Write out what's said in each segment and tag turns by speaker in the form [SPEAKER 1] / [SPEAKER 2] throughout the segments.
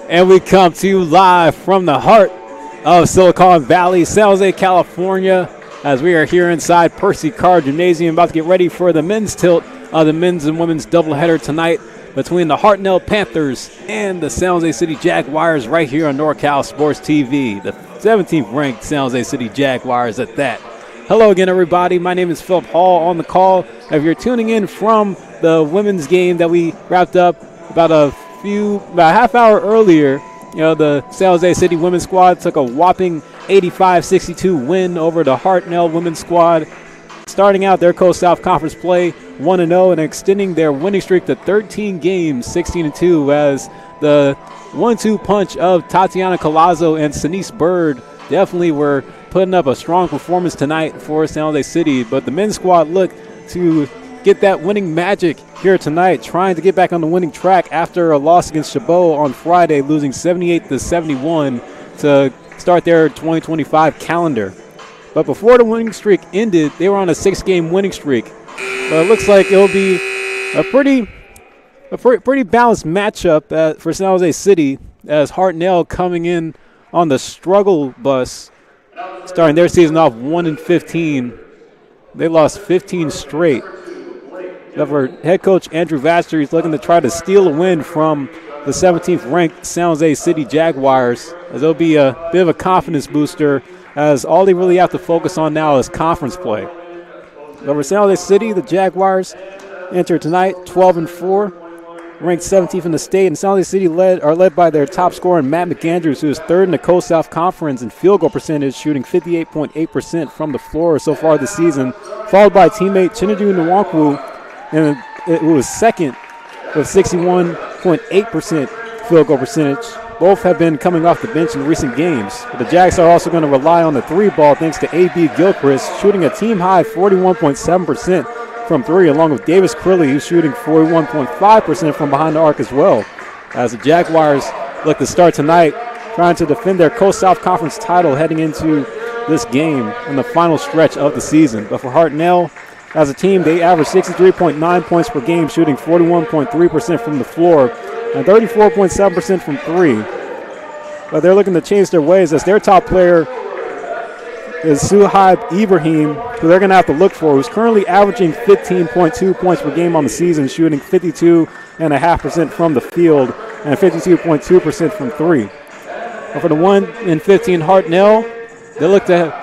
[SPEAKER 1] And we come to you live from the heart of Silicon Valley, San Jose, California, as we are here inside Percy Carr Gymnasium, about to get ready for the men's tilt of the men's and women's doubleheader tonight between the Hartnell Panthers and the San Jose City Jaguars right here on NorCal Sports TV, the 17th ranked San Jose City Jaguars at that. Hello again, everybody. My name is Philip Hall on the call. If you're tuning in from the women's game that we wrapped up about a half hour earlier, you know, the San Jose City women's squad took a whopping 85-62 win over the Hartnell women's squad, starting out their Coast South Conference play 1-0 and extending their winning streak to 13 games, 16-2, as the 1-2 punch of Tatiana Colazzo and Sinise Bird definitely were putting up a strong performance tonight for San Jose City. But the men's squad looked to get that winning magic here tonight, trying to get back on the winning track after a loss against Chabot on Friday, losing 78-71 to start their 2025 calendar. But before the winning streak ended, they were on a 6-game winning streak. But it looks like it'll be a pretty balanced matchup for San Jose City, as Hartnell coming in on the struggle bus, starting their season off 1-15. They lost 15 straight. However, head coach Andrew Vaster is looking to try to steal a win from the 17th ranked San Jose City Jaguars, as it'll be a bit of a confidence booster, as all they really have to focus on now is conference play. Over San Jose City, the Jaguars enter tonight, 12-4. Ranked 17th in the state, and San Jose City are led by their top scorer, Matt McAndrews, who is third in the Coast South Conference in field goal percentage, shooting 58.8% from the floor so far this season, followed by teammate Chinadu Nwankwo, who was second with 61.8% field goal percentage. Both have been coming off the bench in recent games. But the Jags are also going to rely on the three ball thanks to A.B. Gilchrist, shooting a team-high 41.7% from three, along with Davis Crilly, who's shooting 41.5% from behind the arc as well. As the Jaguars look to start tonight, trying to defend their Coast South Conference title heading into this game in the final stretch of the season. But for Hartnell, as a team, they average 63.9 points per game, shooting 41.3% from the floor and 34.7% from three. But they're looking to change their ways as their top player is Suhaib Ibrahim, who they're going to have to look for, who's currently averaging 15.2 points per game on the season, shooting 52.5% from the field and 52.2% from three. But for the 1-15 Hartnell, they look to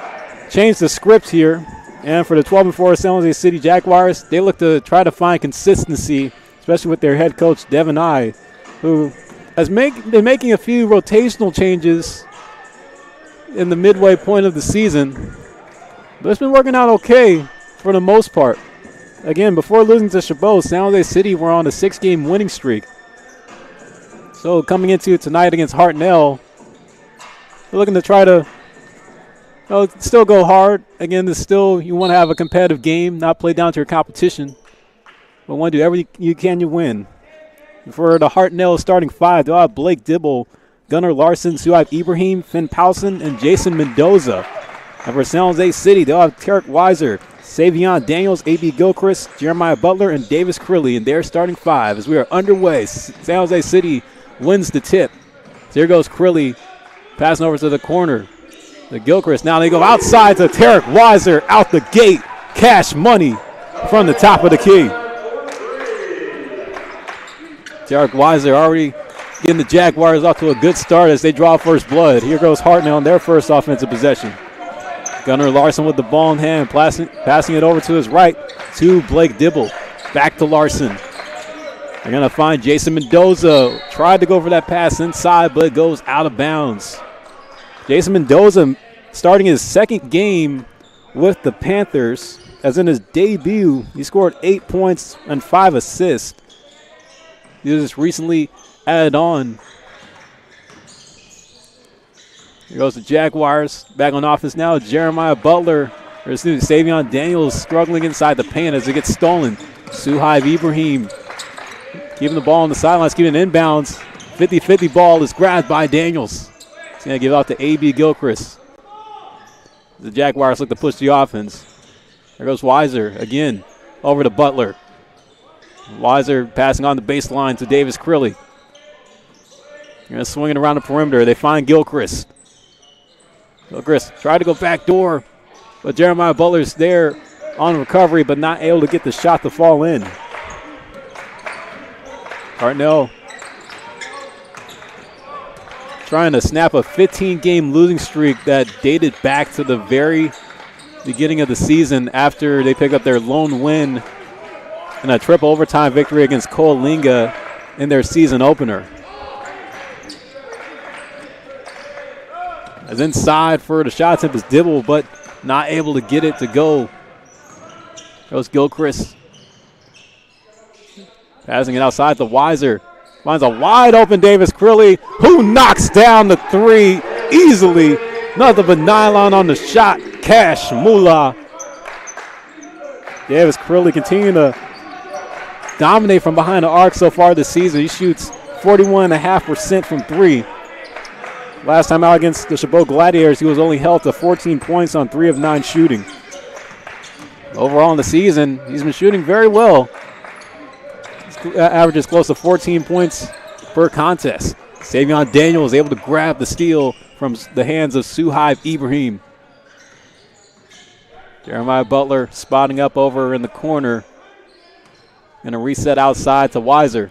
[SPEAKER 1] change the script here. And for the 12-4 San Jose City Jaguars, they look to try to find consistency, especially with their head coach, Devin I, who has been making a few rotational changes in the midway point of the season, but it's been working out okay for the most part. Again, before losing to Chabot, San Jose City were on a 6-game winning streak. So coming into tonight against Hartnell, they're looking to try to still go hard. Again, you want to have a competitive game, not play down to your competition, but want to do everything you can to win. For the Hartnell starting five, they'll have Blake Dibble, Gunnar Larson, Suhaib Ibrahim, Finn Powson, and Jason Mendoza. And for San Jose City, they'll have Tarek Weiser, Savion Daniels, A.B. Gilchrist, Jeremiah Butler, and Davis Crilly in their starting five. As we are underway, San Jose City wins the tip. So here goes Crilly, passing over to the corner. The Gilchrist, now they go outside to Tarek Weiser, out the gate. Cash money from the top of the key. Tarek Weiser already getting the Jaguars off to a good start as they draw first blood. Here goes Hartnell on their first offensive possession. Gunnar Larson with the ball in hand, passing it over to his right to Blake Dibble. Back to Larson. They're going to find Jason Mendoza. Tried to go for that pass inside, but it goes out of bounds. Jason Mendoza starting his second game with the Panthers, as in his debut, he scored 8 points and 5 assists. He was just recently added on. Here goes the Jaguars. Back on offense now. Jeremiah Butler, or excuse me, Savion Daniels struggling inside the paint as it gets stolen. Suhaib Ibrahim keeping the ball on the sidelines, keeping it inbounds. 50-50 ball is grabbed by Daniels. He's going to give out to A.B. Gilchrist. The Jaguars look to push the offense. There goes Weiser again over to Butler. Weiser passing on the baseline to Davis Crilly. They're going to swing it around the perimeter. They find Gilchrist. Gilchrist tried to go back door, but Jeremiah Butler's there on recovery, but not able to get the shot to fall in. Hartnell trying to snap a 15-game losing streak that dated back to the very beginning of the season after they picked up their lone win in a triple overtime victory against Coalinga in their season opener. As inside for the shot attempt is Dibble, but not able to get it to go. Goes Gilchrist. Passing it outside to Weiser. Finds a wide open Davis Crilly, who knocks down the three easily. Nothing but nylon on the shot. Cash Moolah. Davis Crilly continuing to dominate from behind the arc so far this season. He shoots 41.5% from three. Last time out against the Chabot Gladiators, he was only held to 14 points on 3 of 9 shooting. Overall in the season, he's been shooting very well. He averages close to 14 points per contest. Savion Daniel is able to grab the steal from the hands of Suhaib Ibrahim. Jeremiah Butler spotting up over in the corner. Going to reset outside to Weiser.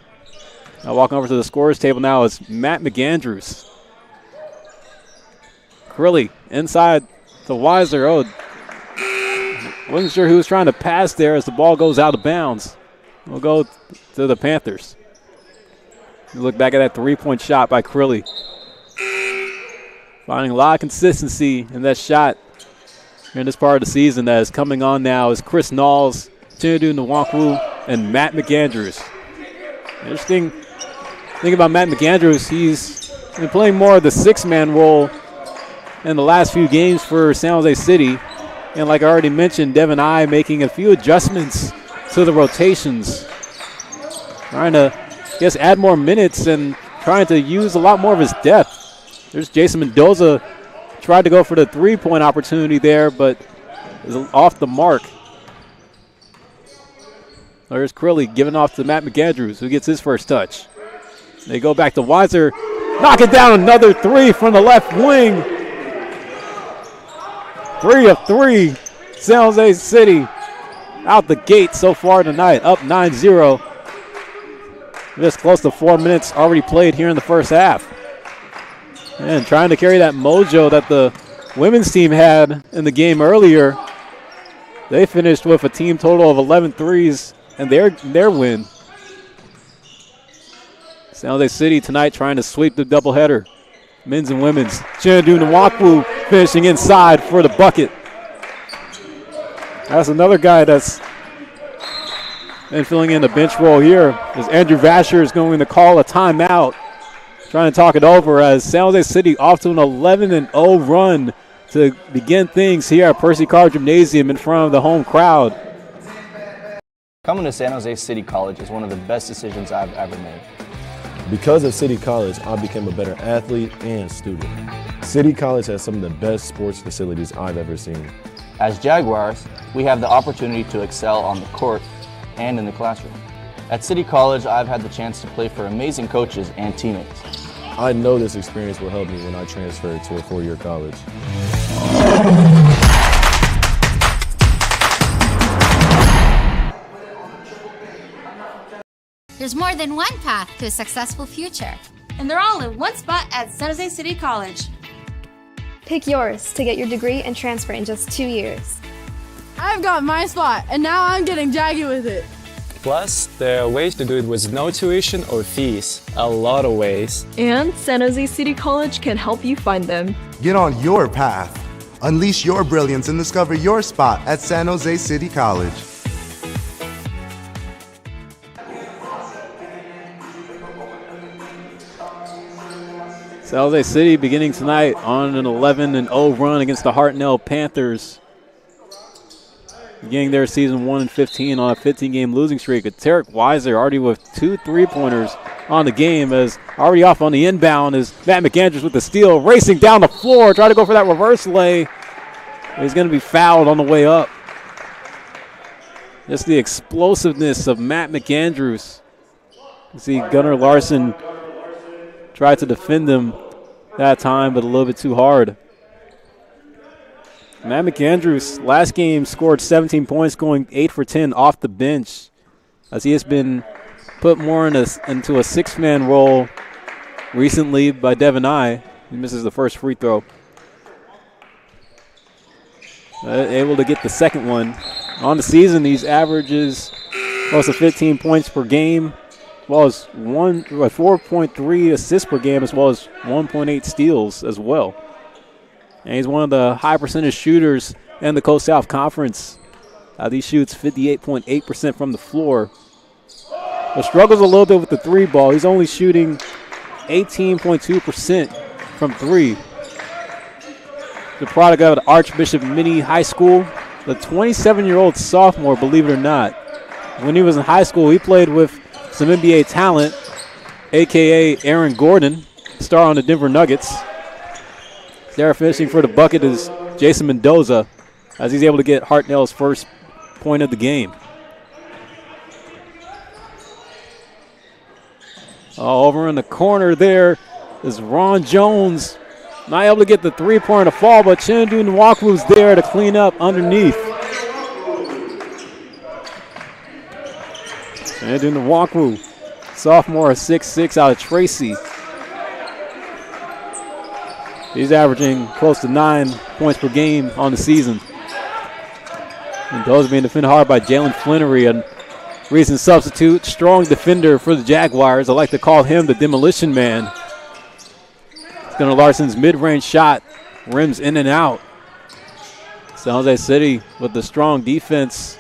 [SPEAKER 1] Now walking over to the scorer's table now is Matt McAndrews. Crilly inside to Weiser. Oh, wasn't sure who was trying to pass there as the ball goes out of bounds. will go to the Panthers. You look back at that three-point shot by Crilly. Finding a lot of consistency in that shot in this part of the season that is coming on now is Chris Knowles, Chinadu Nwankwu, and Matt McAndrews. Interesting thing about Matt McAndrews, he's been playing more of the six-man role in the last few games for San Jose City. And like I already mentioned, Devin I making a few adjustments to the rotations. Trying to, I guess, add more minutes and trying to use a lot more of his depth. There's Jason Mendoza, tried to go for the three-point opportunity there, but is off the mark. There's Crilly giving off to Matt McAndrews, who gets his first touch. They go back to Weiser, knocking down another three from the left wing. 3 of 3, San Jose City out the gate so far tonight, up 9-0. Just close to 4 minutes already played here in the first half. And trying to carry that mojo that the women's team had in the game earlier. They finished with a team total of 11 threes and their win. San Jose City tonight trying to sweep the doubleheader. Men's and women's. Chinadu Nwankwu finishing inside for the bucket. That's another guy that's been filling in the bench role here. As Andrew Vasher is going to call a timeout. Trying to talk it over as San Jose City off to an 11-0 run to begin things here at Percy Carr Gymnasium in front of the home crowd.
[SPEAKER 2] Coming to San Jose City College is one of the best decisions I've ever made.
[SPEAKER 3] Because of City College, I became a better athlete and student. City College has some of the best sports facilities I've ever seen.
[SPEAKER 2] As Jaguars, we have the opportunity to excel on the court and in the classroom. At City College, I've had the chance to play for amazing coaches and teammates.
[SPEAKER 3] I know this experience will help me when I transfer to a four-year college.
[SPEAKER 4] There's more than one path to a successful future.
[SPEAKER 5] And they're all in one spot at San Jose City College.
[SPEAKER 6] Pick yours to get your degree and transfer in just 2 years.
[SPEAKER 7] I've got my spot, and now I'm getting jaggy with it.
[SPEAKER 8] Plus, there are ways to do it with no tuition or fees. A lot of ways.
[SPEAKER 9] And San Jose City College can help you find them.
[SPEAKER 10] Get on your path. Unleash your brilliance and discover your spot at San Jose City College.
[SPEAKER 1] San Jose City beginning tonight on an 11-0 run against the Hartnell Panthers. Beginning their season 1-15 on a 15-game losing streak. Tarek Weiser already with 2 3-pointers on the game, as already off on the inbound is Matt McAndrews with the steal, racing down the floor, trying to go for that reverse lay. He's going to be fouled on the way up. Just the explosiveness of Matt McAndrews. You see Gunnar Larson tried to defend him that time, but a little bit too hard. Matt McAndrews last game scored 17 points, going 8 for 10 off the bench, as he has been put more into a 6-man role recently by Devin I. He misses the first free throw. Able to get the second one. On the season, these averages close to 15 points per game, as well as 4.3 assists per game, as well as 1.8 steals as well. And he's one of the high percentage shooters in the Coast South Conference. He shoots 58.8% from the floor. But struggles a little bit with the three ball. He's only shooting 18.2% from three. The product out of Archbishop Mini High School. The 27-year-old sophomore, believe it or not. When he was in high school, he played with some NBA talent, a.k.a. Aaron Gordon, star on the Denver Nuggets. There finishing for the bucket is Jason Mendoza, as he's able to get Hartnell's first point of the game. Over in the corner there is Ron Jones. Not able to get the three-pointer to fall, but Chinadu Nwankwo's there to clean up underneath. Chinadu Nwankwo, sophomore, 6'6", out of Tracy. He's averaging close to 9 points per game on the season. Mendoza being defended hard by Jalen Flannery, and recent substitute, strong defender for the Jaguars. I like to call him the demolition man. Gunnar Larson's mid-range shot rims in and out. San Jose City with the strong defense,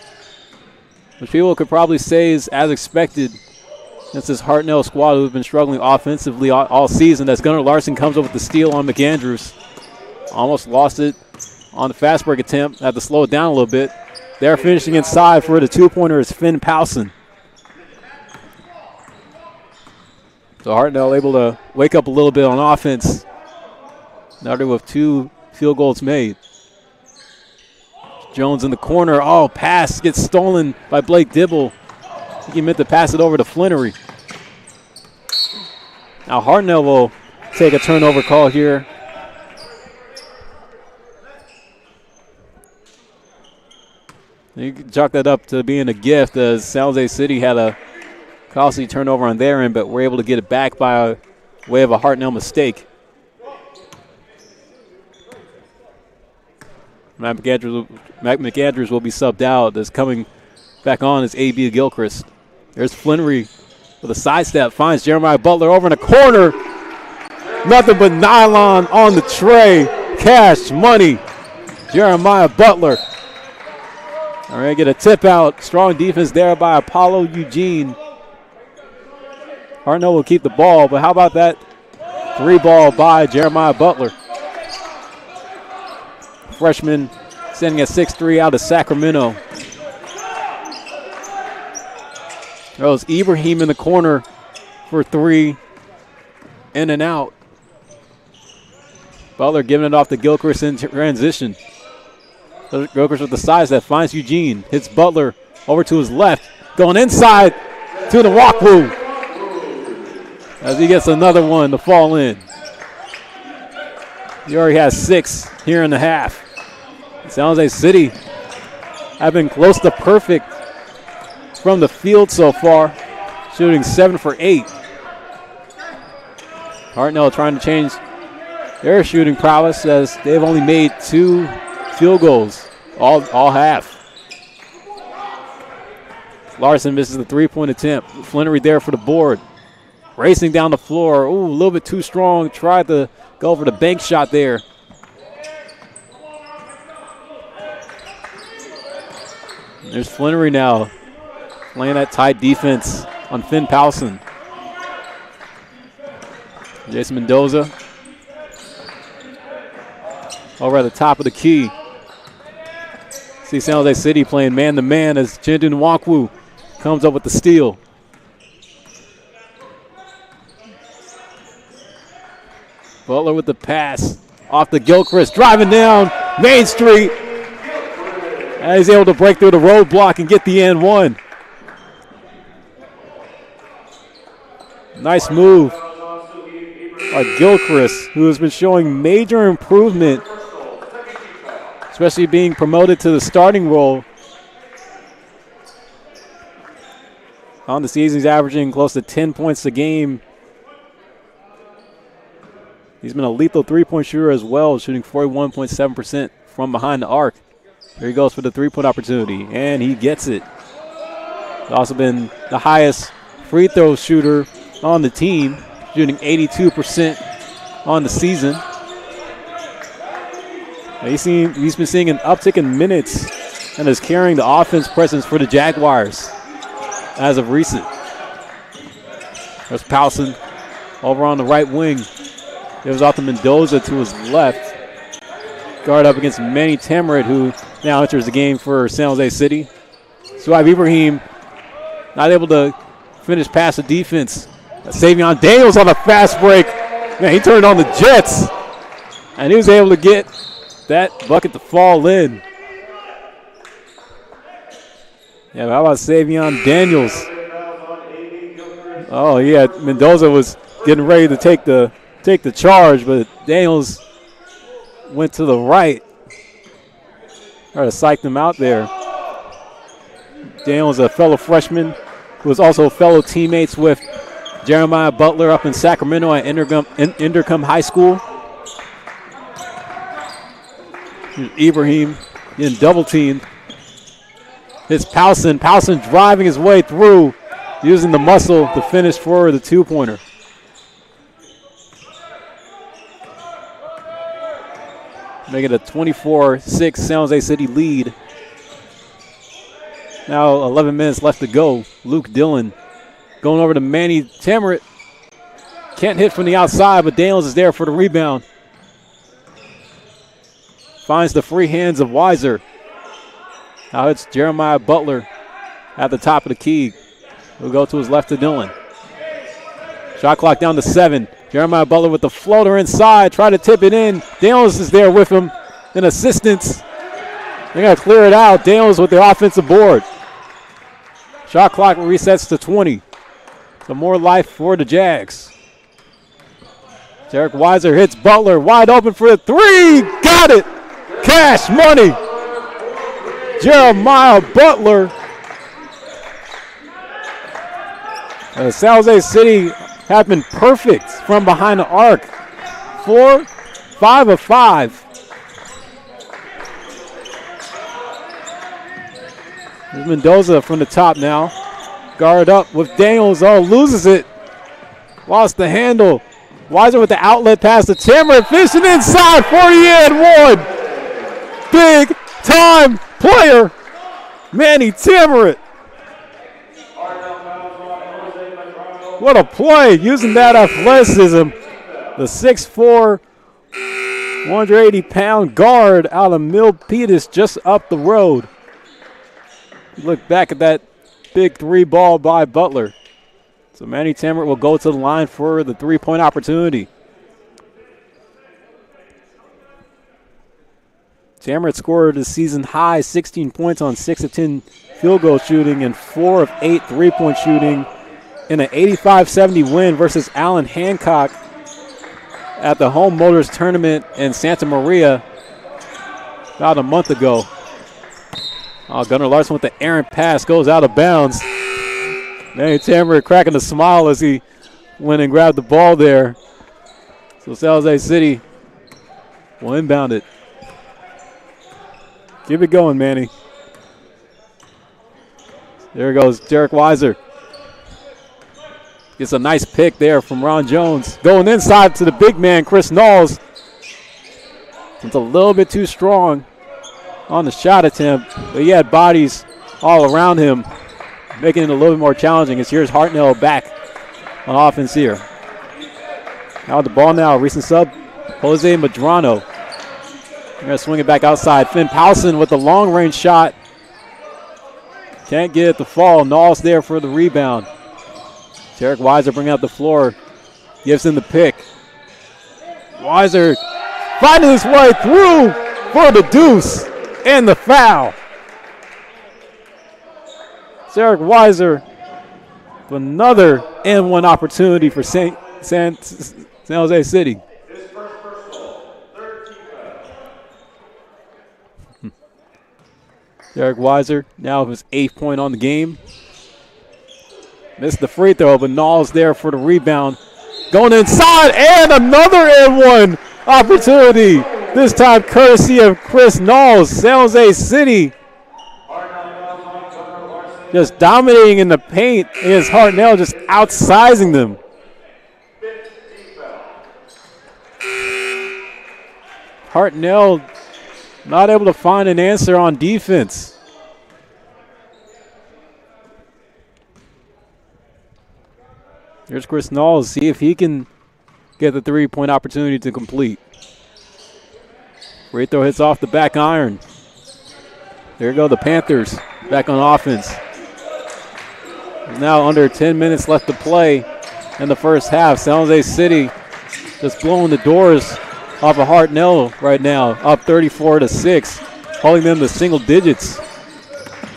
[SPEAKER 1] which people could probably say is as expected against this Hartnell squad who've been struggling offensively all season. As Gunnar Larson comes up with the steal on McAndrews. Almost lost it on the fast break attempt. Had to slow it down a little bit. They're finishing inside for the two-pointer is Finn Powson. So Hartnell able to wake up a little bit on offense. Now they're with 2 field goals made. Jones in the corner. Oh, pass gets stolen by Blake Dibble. I think he meant to pass it over to Flannery. Now Hartnell will take a turnover call here. You can chalk that up to being a gift, as San Jose City had a costly turnover on their end, but were able to get it back by way of a Hartnell mistake. Matt McAndrews will be subbed out. That's coming back on is A.B. Gilchrist. There's Flannery with a sidestep, finds Jeremiah Butler over in the corner. Nothing but nylon on the tray. Cash money. Jeremiah Butler. All right, get a tip out. Strong defense there by Apollo Eugene. Hartnell will keep the ball, but how about that 3-ball by Jeremiah Butler? Freshman sending a 6-3 out of Sacramento. Throws Ibrahim in the corner for 3. In and out. Butler giving it off to Gilchrist in transition. Gilchrist with the size that finds Eugene. Hits Butler over to his left. Going inside to the Walkwoo. As he gets another one to fall in. He already has 6 here in the half. San Jose City have been close to perfect from the field so far, shooting 7 for 8. Hartnell trying to change their shooting prowess as they've only made 2 field goals all half. Larson misses the 3-point attempt. Flannery there for the board. Racing down the floor. Ooh, a little bit too strong. Tried to go for the bank shot there. There's Flannery now playing that tight defense on Finn Powson. Jason Mendoza over at the top of the key. See San Jose City playing man-to-man as Chindu Nwankwo comes up with the steal. Butler with the pass off to Gilchrist, driving down Main Street. And he's able to break through the roadblock and get the and one. Nice move by Gilchrist, who has been showing major improvement, especially being promoted to the starting role. On the season, he's averaging close to 10 points a game. He's been a lethal three-point shooter as well, shooting 41.7% from behind the arc. Here he goes for the three-point opportunity, and he gets it. He's also been the highest free throw shooter on the team, shooting 82% on the season. He's been seeing an uptick in minutes and is carrying the offense presence for the Jaguars as of recent. There's Powson over on the right wing. Gives off to Mendoza to his left. Guard up against Manny Tamarit, who now enters the game for San Jose City. Suhaib Ibrahim not able to finish past the defense. Savion Daniels on a fast break. Man, he turned on the Jets. And he was able to get that bucket to fall in. Yeah, how about Savion Daniels? Oh, yeah, Mendoza was getting ready to take the charge, but Daniels went to the right. Tried to psych them out there. Daniels, a fellow freshman, who was also fellow teammates with Jeremiah Butler up in Sacramento at Indercombe High School. Ibrahim getting double teamed. It's Powson. Powson driving his way through, using the muscle to finish for the two-pointer. Make it a 24-6 San Jose City lead. Now 11 minutes left to go. Luke Dillon going over to Manny Tamarit. Can't hit from the outside, but Daniels is there for the rebound. Finds the free hands of Weiser. Now it's Jeremiah Butler at the top of the key. He'll go to his left to Dillon. Shot clock down to 7. Jeremiah Butler with the floater inside. Try to tip it in. Daniels is there with him in assistance. They got to clear it out. Daniels with the offensive board. Shot clock resets to 20. So more life for the Jags. Derek Weiser hits Butler. Wide open for the three. Got it. Cash money. Jeremiah Butler. San Jose City have been perfect from behind the arc. 5 of 5. There's Mendoza from the top now. Guard up with Daniels. Oh, loses it. Lost the handle. Weiser with the outlet pass to Tamarit. Fishing inside. 48-1. Big time player. Manny Tamarit. What a play, using that athleticism. The 6'4", 180-pound guard out of Milpitas just up the road. Look back at that big three ball by Butler. So Manny Tamarit will go to the line for the three-point opportunity. Tamarit scored a season high 16 points on 6 of 10 field goal shooting and 4 of 8 three-point shooting in an 85-70 win versus Allen Hancock at the Home Motors Tournament in Santa Maria about a month ago. Oh, Gunnar Larson with the errant pass goes out of bounds. Manny Tamarit cracking a smile as he went and grabbed the ball there. So San Jose City will inbound it. Keep it going, Manny. There goes Derek Weiser. Gets a nice pick there from Ron Jones. Going inside to the big man, Chris Knowles. It's a little bit too strong on the shot attempt, but he had bodies all around him, making it a little bit more challenging. As here's Hartnell back on offense here. Now the ball now, recent sub, Jose Medrano. They're going to swing it back outside. Finn Powson with the long-range shot. Can't get it to fall. Knowles there for the rebound. Derek Weiser bringing out the floor. Gives him the pick. Weiser finding his way through for the deuce and the foul. Derek Weiser with another and-one opportunity for San Jose City. Derek Weiser now with his 8th point on the game. Missed the free throw, but Knowles there for the rebound. Going inside, and another and-one opportunity. This time courtesy of Chris Knowles. San Jose City just dominating in the paint. Is Hartnell just outsizing them. Hartnell not able to find an answer on defense. Here's Chris Knowles. See if he can get the three-point opportunity to complete. Free throw hits off the back iron. There go the Panthers back on offense. There's now under 10 minutes left to play in the first half. San Jose City just blowing the doors off of Hartnell right now, up 34-6, holding them to single digits.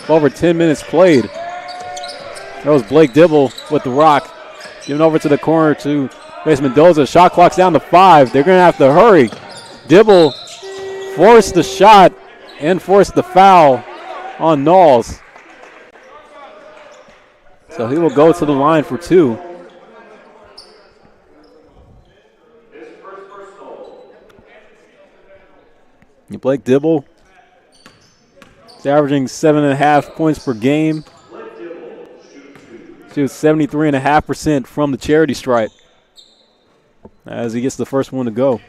[SPEAKER 1] Over 10 minutes played. That was Blake Dibble with the rock. Giving over to the corner to Mason Mendoza. Shot clock's down to 5. They're going to have to hurry. Dibble forced the shot and forced the foul on Knowles. So he will go to the line for 2. Blake Dibble He's averaging 7.5 points per game. Shoots 73.5% from the charity stripe as he gets the first one to go.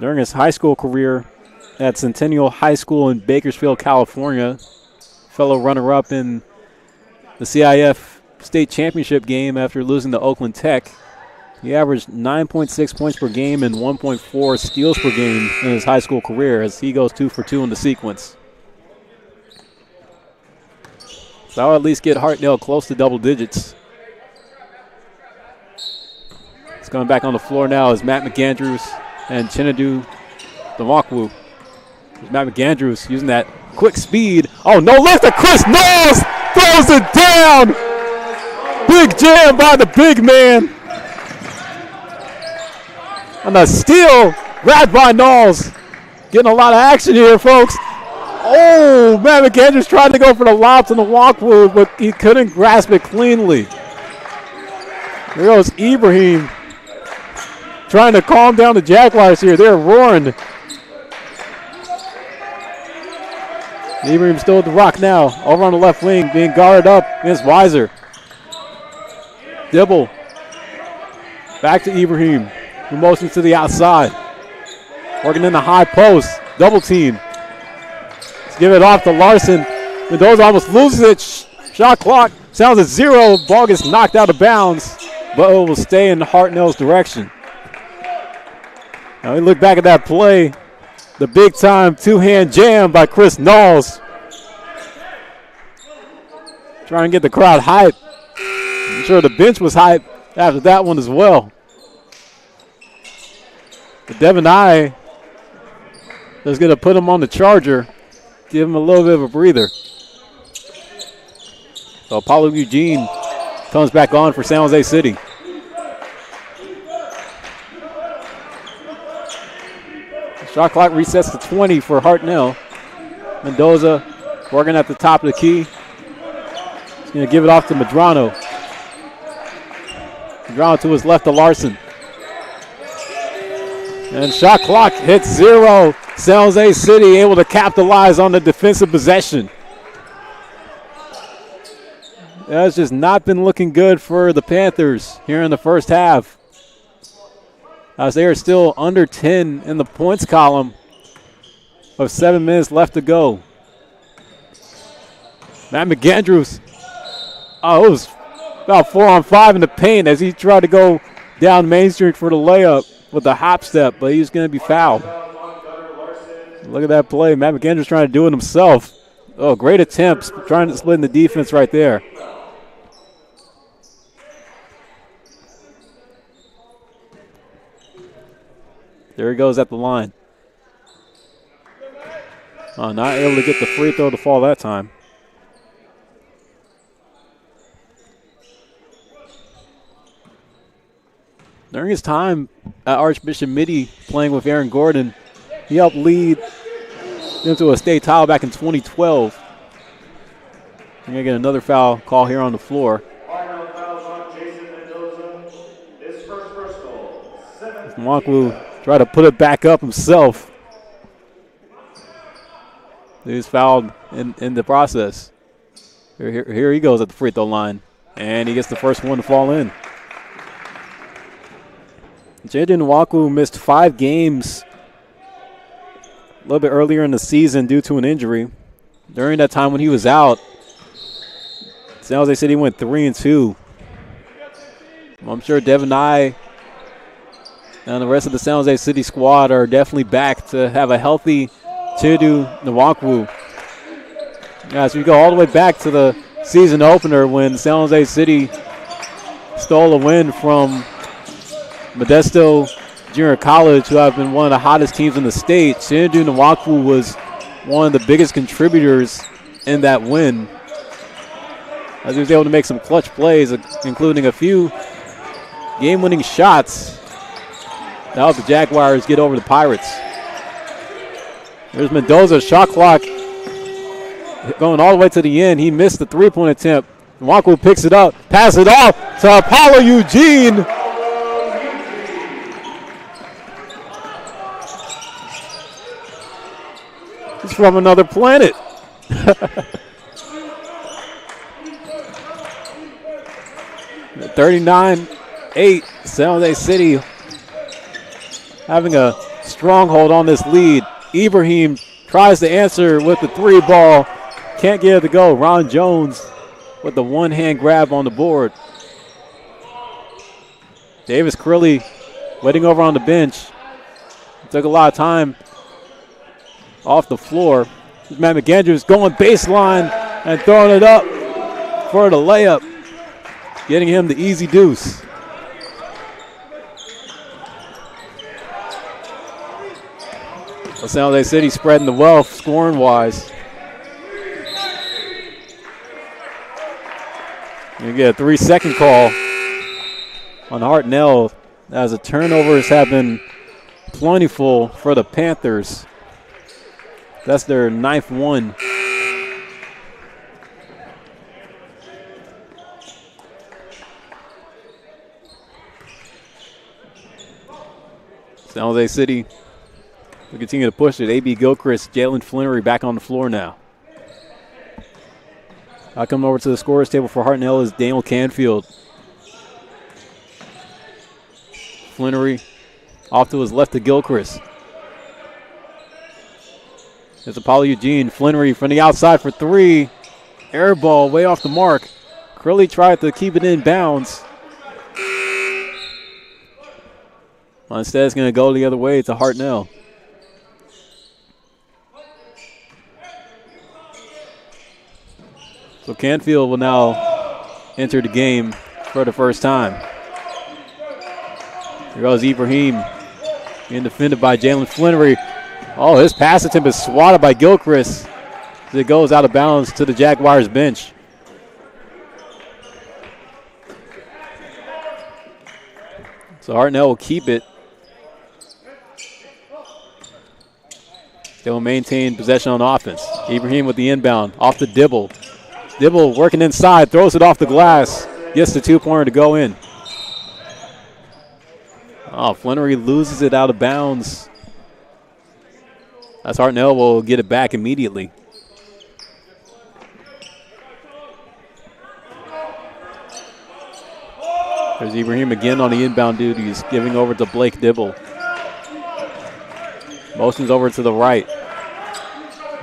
[SPEAKER 1] During his high school career at Centennial High School in Bakersfield, California, fellow runner-up in the CIF state championship game after losing to Oakland Tech, he averaged 9.6 points per game and 1.4 steals per game in his high school career as he goes 2 for 2 in the sequence. So I'll at least get Hartnell close to double digits. It's coming back on the floor now is Matt McAndrews and Chinadu Nwakwu. Matt McAndrews using that quick speed. Oh, no lift to Chris Knowles. Throws it down. Big jam by the big man. And a steal grabbed by Knowles. Getting a lot of action here, folks. Oh, Matt McAndrews tried to go for the lob to the Nwakwu, but he couldn't grasp it cleanly. There goes Ibrahim trying to calm down the Jaguars here. They're roaring. Ibrahim still at the rock now. Over on the left wing, being guarded up against Weiser. Dibble. Back to Ibrahim. Who motions to the outside. Working in the high post. Double team. Give it off to Larson. Mendoza almost loses it. Shot clock sounds at 0. Ball gets knocked out of bounds, but it will stay in Hartnell's direction. Now we look back at that play. The big time two-hand jam by Chris Knowles. Trying to get the crowd hyped. I'm sure the bench was hyped after that one as well. But Devin I is going to put him on the charger. Give him a little bit of a breather. So Apollo Eugene comes back on for San Jose City. Shot clock resets to 20 for Hartnell. Mendoza working at the top of the key. He's going to give it off to Medrano. Medrano to his left to Larson. And shot clock hits 0. San Jose City able to capitalize on the defensive possession. That's just not been looking good for the Panthers here in the first half, as they are still under 10 in the points column with 7 minutes left to go. Matt McAndrews. Oh, it was about 4-on-5 in the paint as he tried to go down Main Street for the layup with the hop step, but he's going to be fouled. Look at that play. Matt McAndrews trying to do it himself. Oh, great attempts. Trying to split in the defense right there. There he goes at the line. Oh, not able to get the free throw to fall that time. During his time at Archbishop Mitty playing with Aaron Gordon, he helped lead them to a state title back in 2012. We're going to get another foul call here on the floor. Nwakwu tried to put it back up himself. He was fouled in the process. Here he goes at the free throw line. And he gets the first one to fall in. Jaden Nwakwu missed 5 games a little bit earlier in the season due to an injury. During that time when he was out, San Jose City went 3-2. I'm sure Devin I and the rest of the San Jose City squad are definitely back to have a healthy Chidu Nwakwu. As we go all the way back to the season opener when San Jose City stole a win from Modesto Junior College, who have been one of the hottest teams in the state. Chidu Nwakwu was one of the biggest contributors in that win, as he was able to make some clutch plays, including a few game-winning shots to help the Jaguars get over the Pirates. There's Mendoza, shot clock going all the way to the end. He missed the three-point attempt. Nwakwu picks it up, pass it off to Apollo Eugene. He's from another planet. At 39-8, San Jose City having a stronghold on this lead. Ibrahim tries to answer with the 3 ball. Can't get it to go. Ron Jones with the one-hand grab on the board. Davis Crilly waiting over on the bench. Took a lot of time off the floor. Matt McAndrews going baseline and throwing it up for the layup. Getting him the easy deuce. San Jose City spreading the wealth scoring-wise. You get a 3-second call on Hartnell as the turnovers have been plentiful for the Panthers. That's their 9th one. San Jose City will continue to push it. A.B. Gilchrist, Jalen Flannery back on the floor now. I come over to the scorer's table for Hartnell is Daniel Canfield. Flannery off to his left to Gilchrist. There's Apollo Eugene. Flannery from the outside for 3. Air ball way off the mark. Curley tried to keep it in bounds. Instead, it's going to go the other way to Hartnell. So Canfield will now enter the game for the first time. Here goes Ibrahim, being defended by Jalen Flannery. Oh, his pass attempt is swatted by Gilchrist as it goes out of bounds to the Jaguars bench. So Hartnell will keep it. They will maintain possession on offense. Ibrahim with the inbound, off the Dibble. Dibble working inside, throws it off the glass, gets the 2-pointer to go in. Oh, Flannery loses it out of bounds. As Hartnell will get it back immediately. There's Ibrahim again on the inbound duties, giving over to Blake Dibble. Motions over to the right.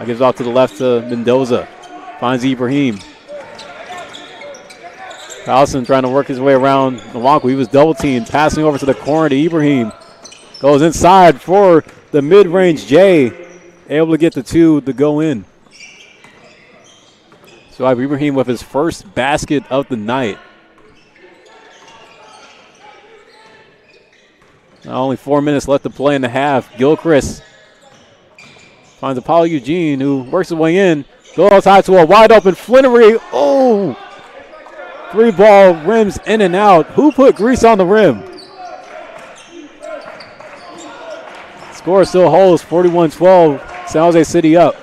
[SPEAKER 1] Gives off to the left to Mendoza. Finds Ibrahim. Carlson trying to work his way around Nwankwo. He was double teamed, passing over to the corner to Ibrahim. Goes inside for the mid-range J. Able to get the 2 to go in. So Ibrahim with his first basket of the night. Now only 4 minutes left to play in the half. Gilchrist finds Apollo Eugene, who works his way in. Goes high to a wide open Flannery. Oh! 3-ball rims in and out. Who put grease on the rim? Score still holds 41-12. San Jose City up.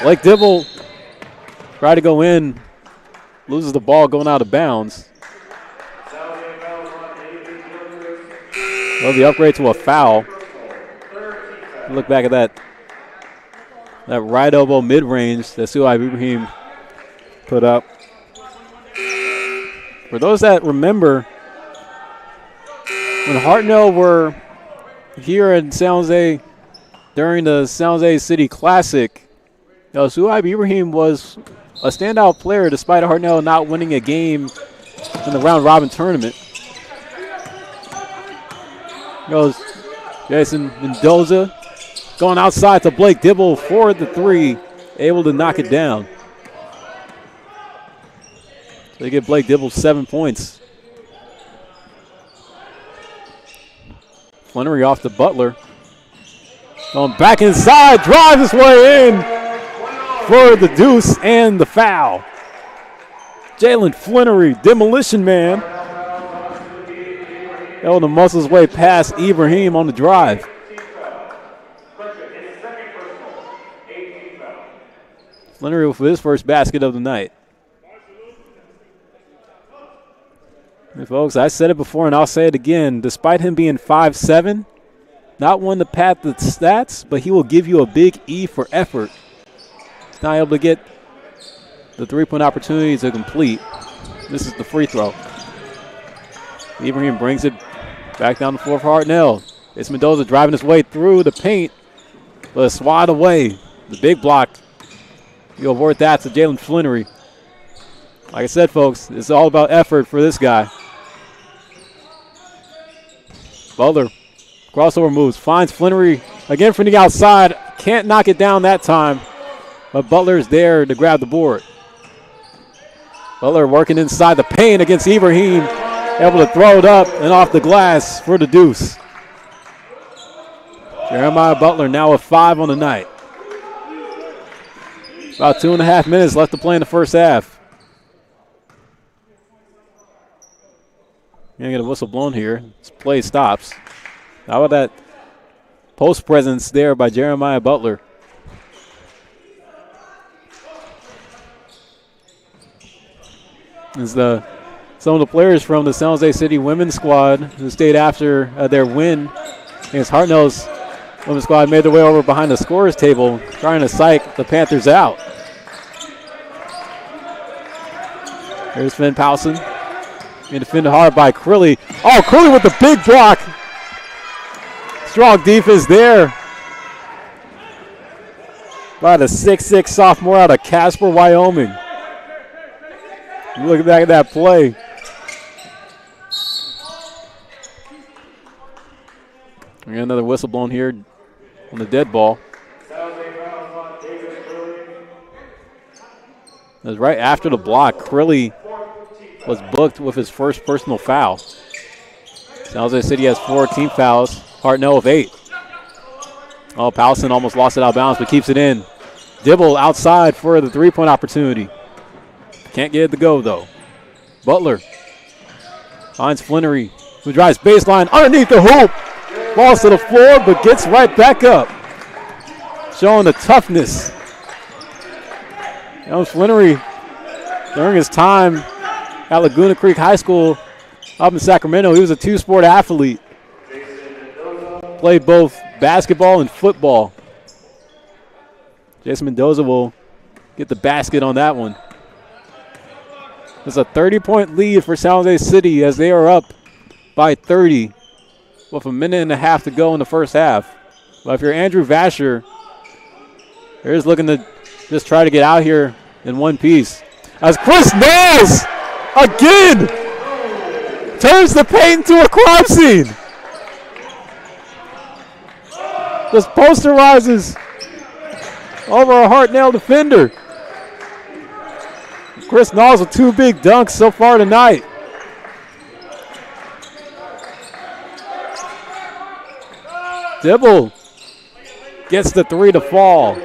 [SPEAKER 1] Blake Dibble tried to go in. Loses the ball going out of bounds. Well, the upgrade to a foul. Look back at that right elbow mid-range that Suhaib Ibrahim put up. For those that remember, when Hartnell were here in San Jose during the San Jose City Classic, Suhaib Ibrahim was a standout player despite Hartnell not winning a game in the round-robin tournament. Goes Jason Mendoza going outside to Blake Dibble for the 3, able to knock it down. So they give Blake Dibble 7 points. Flannery off to Butler. Going back inside, drives his way in for the deuce and the foul. Jalen Flannery, demolition man. Able to muscle his way past Ibrahim on the drive. Flannery with his first basket of the night. And folks, I said it before and I'll say it again. Despite him being 5'7", not one to pad the stats, but he will give you a big E for effort. He's not able to get the three-point opportunity to complete. This is the free throw. Ibrahim brings it back down the floor for Hartnell. It's Mendoza driving his way through the paint, but a swat away. The big block. You avoid that to Jalen Flannery. Like I said, folks, it's all about effort for this guy. Butler, crossover moves, finds Flannery again from the outside. Can't knock it down that time, but Butler's there to grab the board. Butler working inside the paint against Ibrahim, able to throw it up and off the glass for the deuce. Jeremiah Butler now with 5 on the night. About 2.5 minutes left to play in the first half. Gonna get a whistle blown here. This play stops. How about that post presence there by Jeremiah Butler? As some of the players from the San Jose City women's squad who stayed after their win against Hartnell's women's squad made their way over behind the scorers table, trying to psych the Panthers out. Here's Finn Powson. Being defended hard by Crilly. Oh, Crilly with the big block. Strong defense there by the 6'6" sophomore out of Casper, Wyoming. Look back at that play. We got another whistle blown here on the dead ball. It was right after the block. Crilly was booked with his first personal foul. San Jose City has 4 team fouls. Hartnell with 8. Oh, Powson almost lost it out of bounds, but keeps it in. Dibble outside for the three-point opportunity. Can't get it to go, though. Butler finds Flannery, who drives baseline underneath the hoop. Falls to the floor, but gets right back up. Showing the toughness. Young Flannery, during his time at Laguna Creek High School up in Sacramento, he was a 2-sport athlete. Played both basketball and football. Jason Mendoza will get the basket on that one. It's a 30-point lead for San Jose City as they are up by 30 with a minute and a half to go in the first half. But if you're Andrew Vasher, they're just looking to just try to get out here in one piece. As Chris Knowles again turns the paint into a crime scene. Just posterizes over a Hartnell defender. Chris Knowles with 2 big dunks so far tonight. Dibble gets the 3 to fall.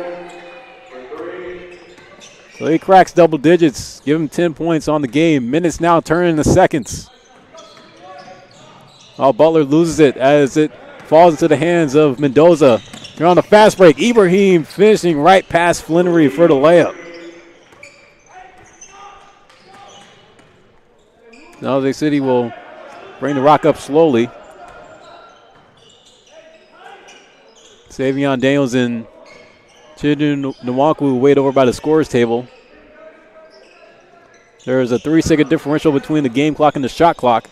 [SPEAKER 1] So he cracks double digits. Give him 10 points on the game. Minutes now turn into seconds. Oh, Butler loses it as it falls into the hands of Mendoza. They're on the fast break. Ibrahim finishing right past Flannery for the layup. San Jose City will bring the rock up slowly. Savion Daniels and Chidu Nwankwu wait over by the scorers table. There is a 3-second differential between the game clock and the shot clock.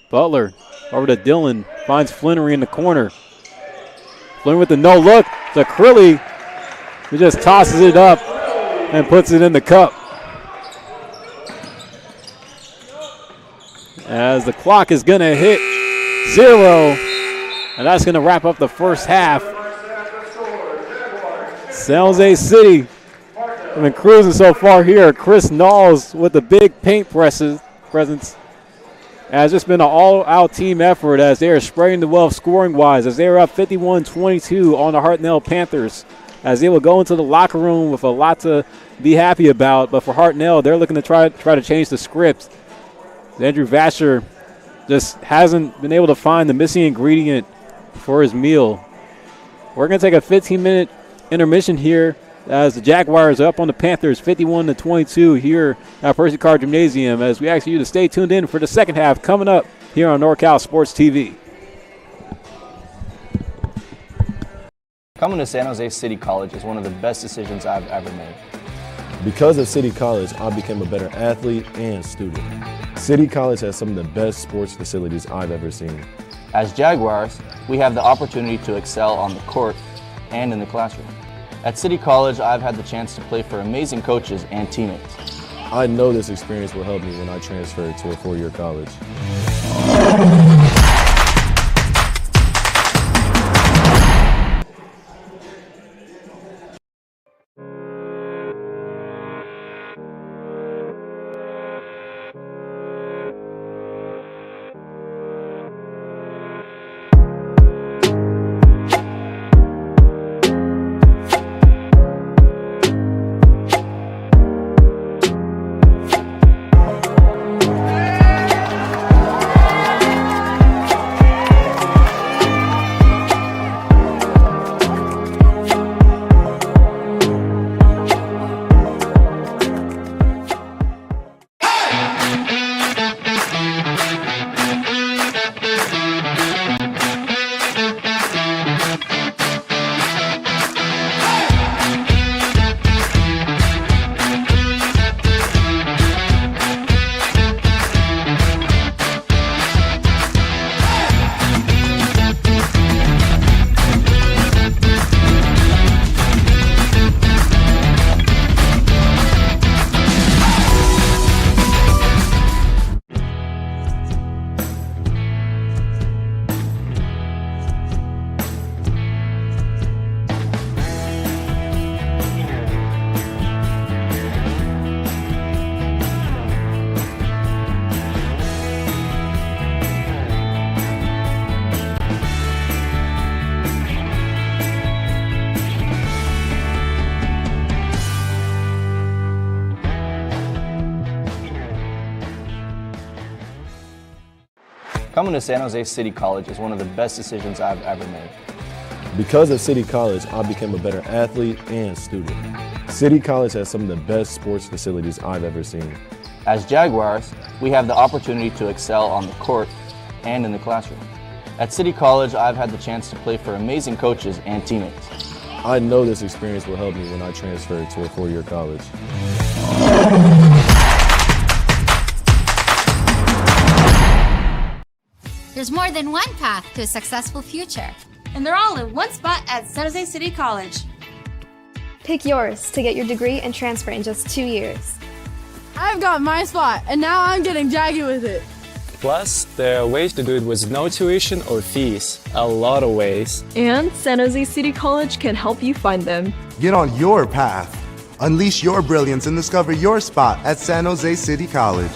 [SPEAKER 1] Butler over to Dillon, finds Flannery in the corner. Flannery with the no look to Crilly, who just tosses it up and puts it in the cup. As the clock is going to hit 0, and that's going to wrap up the first half. San Jose City have been cruising so far here. Chris Knowles with the big paint presence. Has just been an all-out team effort as they are spreading the wealth scoring-wise, as they are up 51-22 on the Hartnell Panthers, as they will go into the locker room with a lot to be happy about. But for Hartnell, they're looking to try to change the script. Andrew Vasher just hasn't been able to find the missing ingredient for his meal. We're going to take a 15-minute intermission here as the Jaguars are up on the Panthers 51-22 here at Percy Carr Gymnasium, as we ask you to stay tuned in for the second half coming up here on NorCal Sports TV.
[SPEAKER 2] Coming to San Jose City College is one of the best decisions I've ever made.
[SPEAKER 3] Because of City College, I became a better athlete and student. City College has some of the best sports facilities I've ever seen.
[SPEAKER 2] As Jaguars, we have the opportunity to excel on the court and in the classroom. At City College, I've had the chance to play for amazing coaches and teammates.
[SPEAKER 3] I know this experience will help me when I transfer to a four-year college.
[SPEAKER 2] Coming to San Jose City College is one of the best decisions I've ever made.
[SPEAKER 3] Because of City College, I became a better athlete and student. City College has some of the best sports facilities I've ever seen.
[SPEAKER 2] As Jaguars, we have the opportunity to excel on the court and in the classroom. At City College, I've had the chance to play for amazing coaches and teammates.
[SPEAKER 3] I know this experience will help me when I transfer to a four-year college.
[SPEAKER 4] There's more than one path to a successful future.
[SPEAKER 5] And they're all in one spot at San Jose City College.
[SPEAKER 6] Pick yours to get your degree and transfer in just 2 years.
[SPEAKER 7] I've got my spot, and now I'm getting jaggy with it.
[SPEAKER 8] Plus, there are ways to do it with no tuition or fees. A lot of ways.
[SPEAKER 9] And San Jose City College can help you find them.
[SPEAKER 10] Get on your path. Unleash your brilliance and discover your spot at San Jose City College.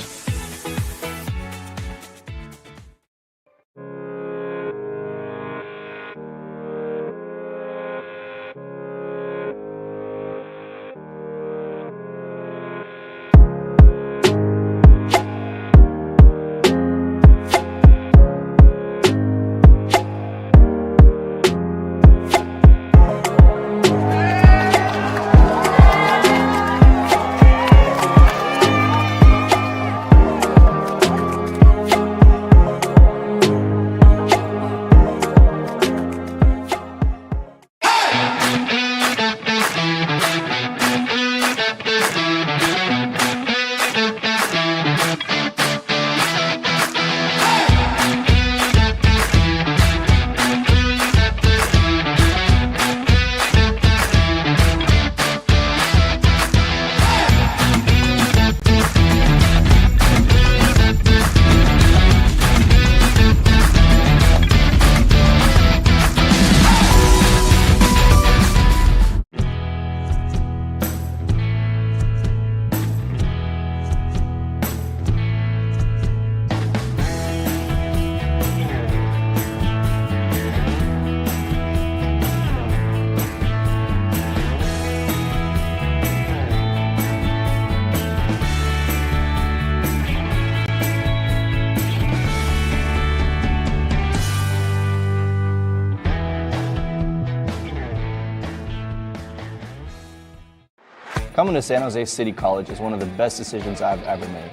[SPEAKER 2] Coming to San Jose City College is one of the best decisions I've ever made.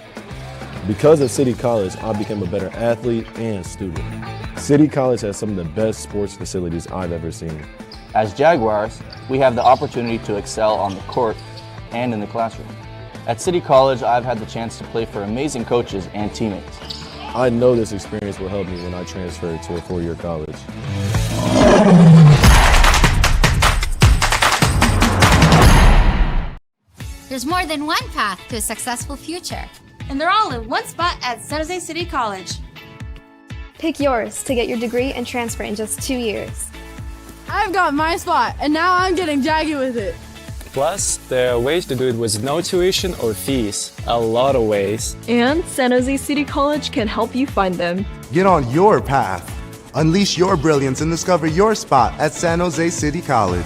[SPEAKER 3] Because of City College, I became a better athlete and student. City College has some of the best sports facilities I've ever seen.
[SPEAKER 2] As Jaguars, we have the opportunity to excel on the court and in the classroom. At City College, I've had the chance to play for amazing coaches and teammates.
[SPEAKER 3] I know this experience will help me when I transfer to a four-year college.
[SPEAKER 4] There's more than one path to a successful future.
[SPEAKER 5] And they're all in one spot at San Jose City College.
[SPEAKER 6] Pick yours to get your degree and transfer in just 2 years.
[SPEAKER 7] I've got my spot, and now I'm getting jaggy with it.
[SPEAKER 8] Plus, there are ways to do it with no tuition or fees. A lot of ways.
[SPEAKER 9] And San Jose City College can help you find them.
[SPEAKER 10] Get on your path. Unleash your brilliance and discover your spot at San Jose City College.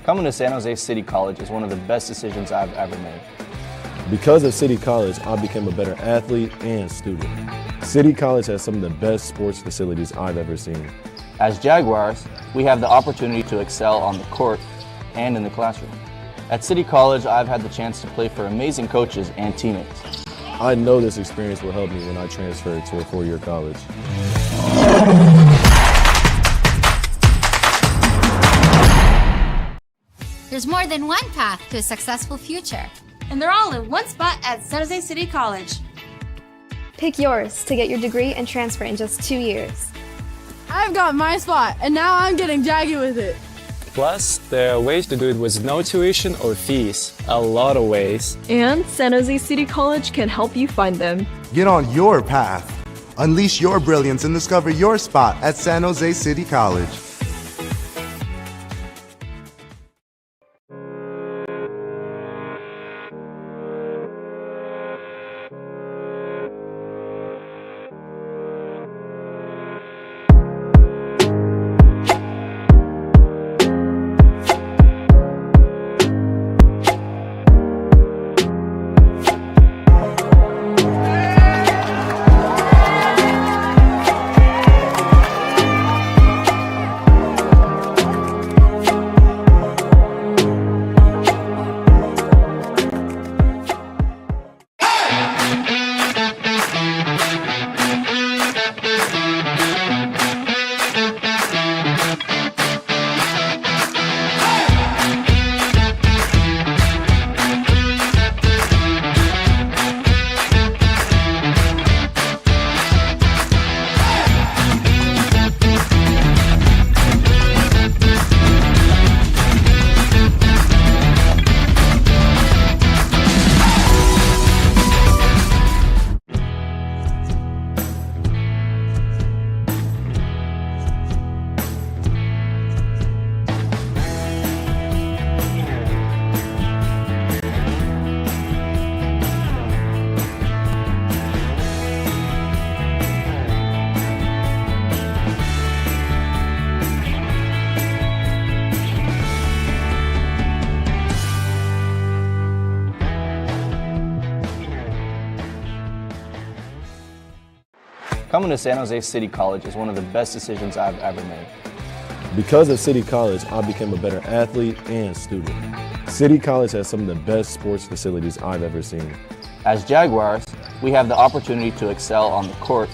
[SPEAKER 2] Coming to San Jose City College is one of the best decisions I've ever made.
[SPEAKER 3] Because of City College, I became a better athlete and student. City College has some of the best sports facilities I've ever seen.
[SPEAKER 2] As Jaguars, we have the opportunity to excel on the court and in the classroom. At City College, I've had the chance to play for amazing coaches and teammates.
[SPEAKER 3] I know this experience will help me when I transfer to a four-year college.
[SPEAKER 4] There's more than one path to a successful future.
[SPEAKER 5] And they're all in one spot at San Jose City College.
[SPEAKER 6] Pick yours to get your degree and transfer in just 2 years.
[SPEAKER 7] I've got my spot, and now I'm getting jaggy with it.
[SPEAKER 8] Plus, there are ways to do it with no tuition or fees. A lot of ways.
[SPEAKER 9] And San Jose City College can help you find them.
[SPEAKER 10] Get on your path. Unleash your brilliance and discover your spot at San Jose City College.
[SPEAKER 2] Coming to San Jose City College is one of the best decisions I've ever made.
[SPEAKER 3] Because of City College, I became a better athlete and student. City College has some of the best sports facilities I've ever seen.
[SPEAKER 2] As Jaguars, we have the opportunity to excel on the court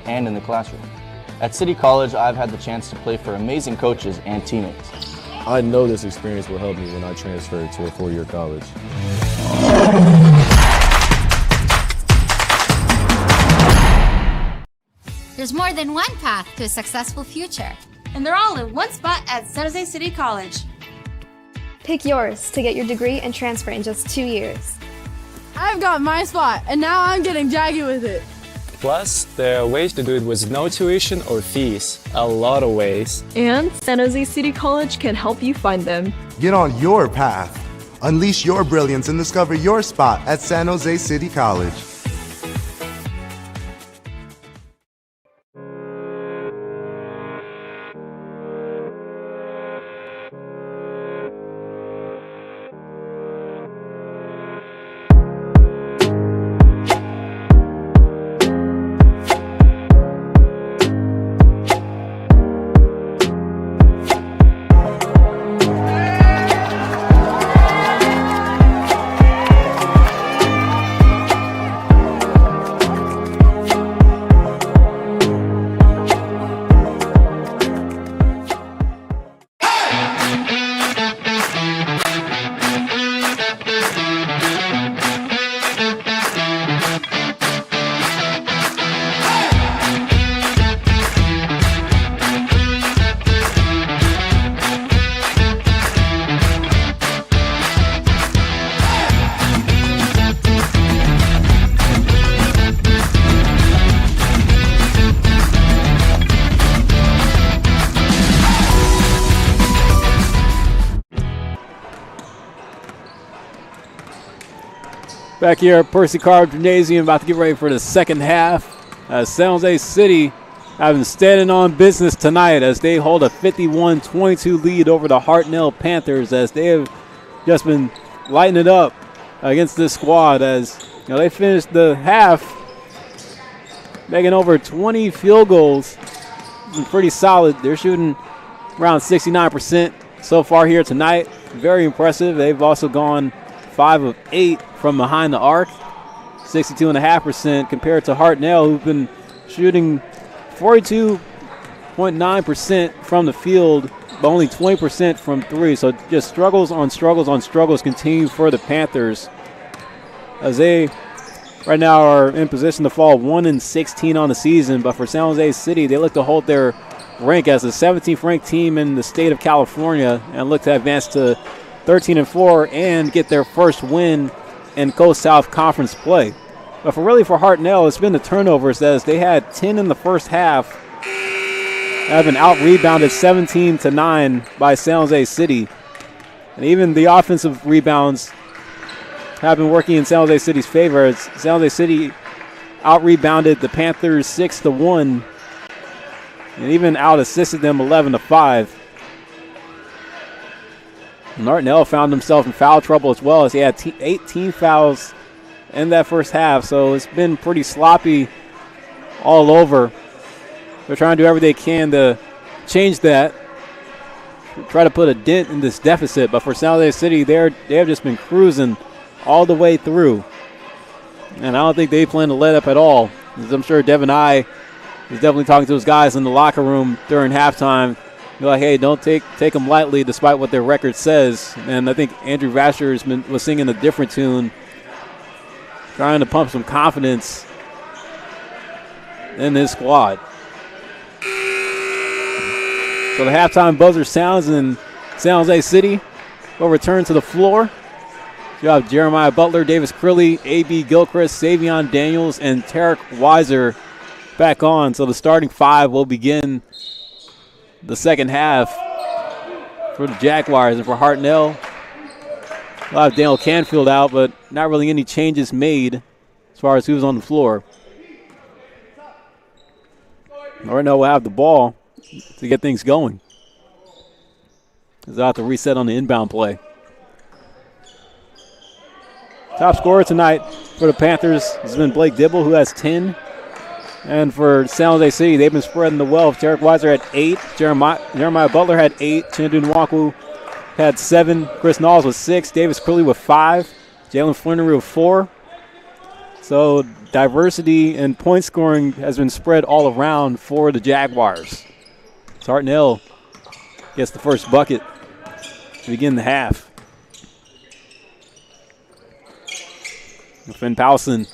[SPEAKER 2] and in the classroom. At City College, I've had the chance to play for amazing coaches and teammates.
[SPEAKER 3] I know this experience will help me when I transfer to a four-year college.
[SPEAKER 4] There's more than one path to a successful future.
[SPEAKER 5] And they're all in one spot at San Jose City College.
[SPEAKER 6] Pick yours to get your degree and transfer in just 2 years.
[SPEAKER 7] I've got my spot, and now I'm getting jaggy with it.
[SPEAKER 8] Plus, there are ways to do it with no tuition or fees. A lot of ways.
[SPEAKER 9] And San Jose City College can help you find them.
[SPEAKER 10] Get on your path. Unleash your brilliance and discover your spot at San Jose City College.
[SPEAKER 1] Back here at Percy Carr Gymnasium, about to get ready for the second half. As San Jose City having standing on business tonight as they hold a 51-22 lead over the Hartnell Panthers, as they have just been lighting it up against this squad. As you know, they finished the half making over 20 field goals. Pretty solid. They're shooting around 69% so far here tonight. Very impressive. They've also gone 5 of 8 from behind the arc, 62.5% compared to Hartnell, who've been shooting 42.9% from the field, but only 20% from three. So just struggles on struggles on struggles continue for the Panthers, as they right now are in position to fall 1-16 on the season. But for San Jose City, they look to hold their rank as the 17th ranked team in the state of California and look to advance to 13-4 and get their first win in Coast South Conference play. But for Hartnell, it's been the turnovers, as they had 10 in the first half, have been out-rebounded 17-9 by San Jose City. And even the offensive rebounds have been working in San Jose City's favor, as San Jose City out-rebounded the Panthers 6-1 and even out-assisted them 11-5. And Hartnell found himself in foul trouble as well, as he had 18 fouls in that first half. So it's been pretty sloppy all over. They're trying to do everything they can to change that, try to put a dent in this deficit. But for San Jose City, they have just been cruising all the way through. And I don't think they plan to let up at all, as I'm sure Devin I is definitely talking to his guys in the locker room during halftime. You're like, hey, don't take them lightly despite what their record says. And I think Andrew Vasher was singing a different tune, trying to pump some confidence in this squad. So the halftime buzzer sounds, and San Jose City will return to the floor. You have Jeremiah Butler, Davis Crilly, A.B. Gilchrist, Savion Daniels, and Tarek Weiser back on. So the starting five will begin the second half for the Jaguars. And for Hartnell, we'll have Daniel Canfield out, but not really any changes made as far as who's on the floor. Hartnell will have the ball to get things going. They'll have to reset on the inbound play. Top scorer tonight for the Panthers has been Blake Dibble, who has 10. And for San Jose City, they've been spreading the wealth. Tarek Weiser had 8. Jeremiah Butler had 8. Chindu Nwankwo had 7. Chris Knowles with 6. Davis Crilly with 5. Jalen Flannery with 4. So diversity in point scoring has been spread all around for the Jaguars. So Hartnell gets the first bucket to begin the half. Finn Powson,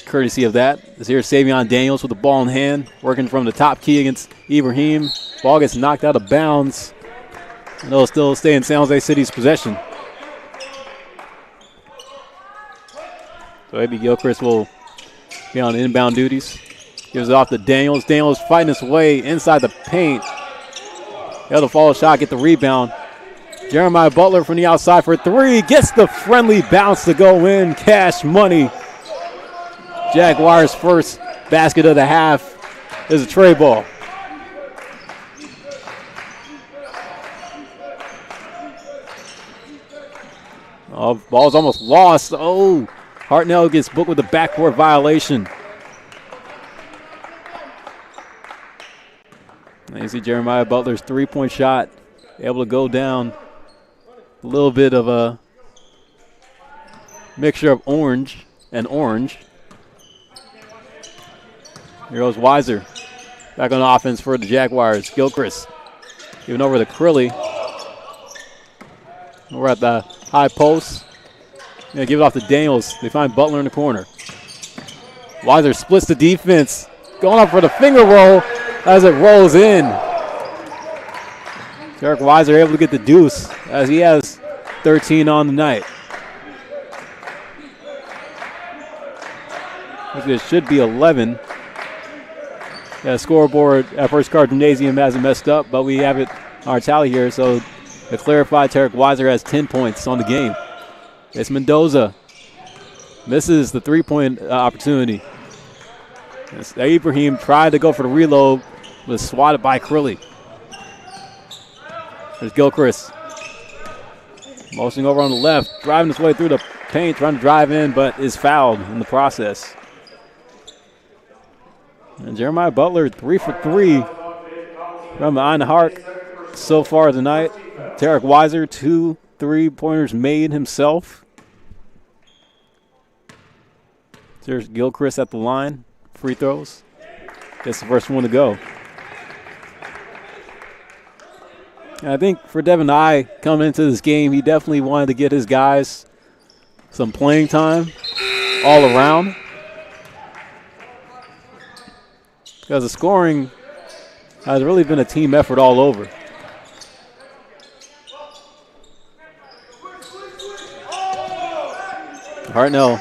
[SPEAKER 1] courtesy of that, is here Savion Daniels with the ball in hand, working from the top key against Ibrahim. Ball gets knocked out of bounds, and it'll still stay in San Jose City's possession. So A.B. Gilchrist will be on inbound duties. Gives it off to Daniels. Daniels fighting his way inside the paint. The other follow shot, get the rebound. Jeremiah Butler from the outside for 3. Gets the friendly bounce to go in. Cash money. Jaguars' first basket of the half is a tray ball. Oh, ball's almost lost. Oh, Hartnell gets booked with a backcourt violation. And you see Jeremiah Butler's three-point shot able to go down. A little bit of a mixture of orange and orange. Here goes Weiser. Back on offense for the Jaguars. Gilchrist giving over to Crilly. We're at the high post. Give it off to Daniels. They find Butler in the corner. Weiser splits the defense. Going up for the finger roll as it rolls in. Derek Weiser able to get the deuce as he has 13 on the night. It should be 11. Yeah, scoreboard at First Card Gymnasium hasn't messed up, but we have it our tally here. So to clarify, Tarek Weiser has 10 points on the game. It's Mendoza. Misses the three-point opportunity. Ibrahim tried to go for the reload, was swatted by Crilly. There's Gilchrist. Motioning over on the left, driving his way through the paint, trying to drive in, but is fouled in the process. And Jeremiah Butler, 3 for 3 from behind the arc so far tonight. Tarek Weiser, 2 3-pointers made himself. There's Gilchrist at the line. Free throws. Gets the first one to go. And I think for Devin I coming into this game, he definitely wanted to get his guys some playing time all around. Because the scoring has really been a team effort all over. Hartnell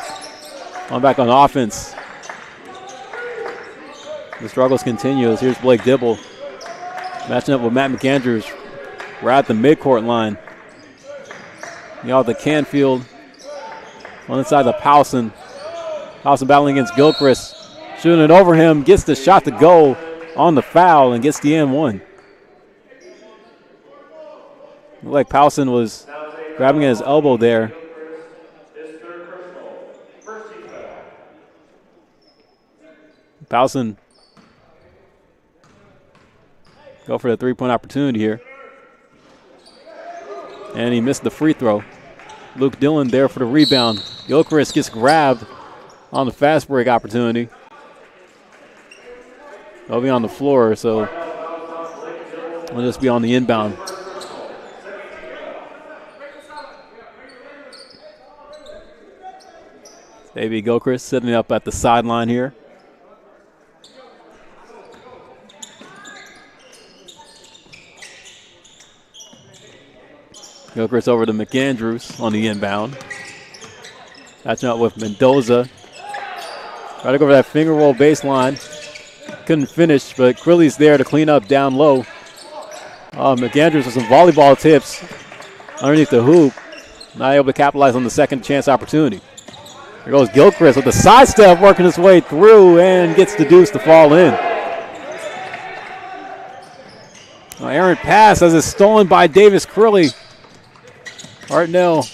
[SPEAKER 1] on back on offense. The struggles continues. Here's Blake Dibble matching up with Matt McAndrews. We're at the midcourt line. You know, the Canfield on the side of Powson. Powson battling against Gilchrist. Shooting it over him, gets the shot to go on the foul and gets the N1. Looked like Powson was grabbing at his elbow there. Powson go for the three-point opportunity here. And he missed the free throw. Luke Dillon there for the rebound. Gilchrist gets grabbed on the fast break opportunity. They'll be on the floor, so we'll just be on the inbound. A.B. Gilchrist sitting up at the sideline here. Gilchrist over to McAndrews on the inbound. Catching up with Mendoza. Try to go for that finger roll baseline. Couldn't finish, but Crilly's there to clean up down low. McAndrews with some volleyball tips underneath the hoop. Not able to capitalize on the second chance opportunity. Here goes Gilchrist with the sidestep, working his way through and gets the deuce to fall in. Errant pass as it's stolen by Davis Crilly. Hartnell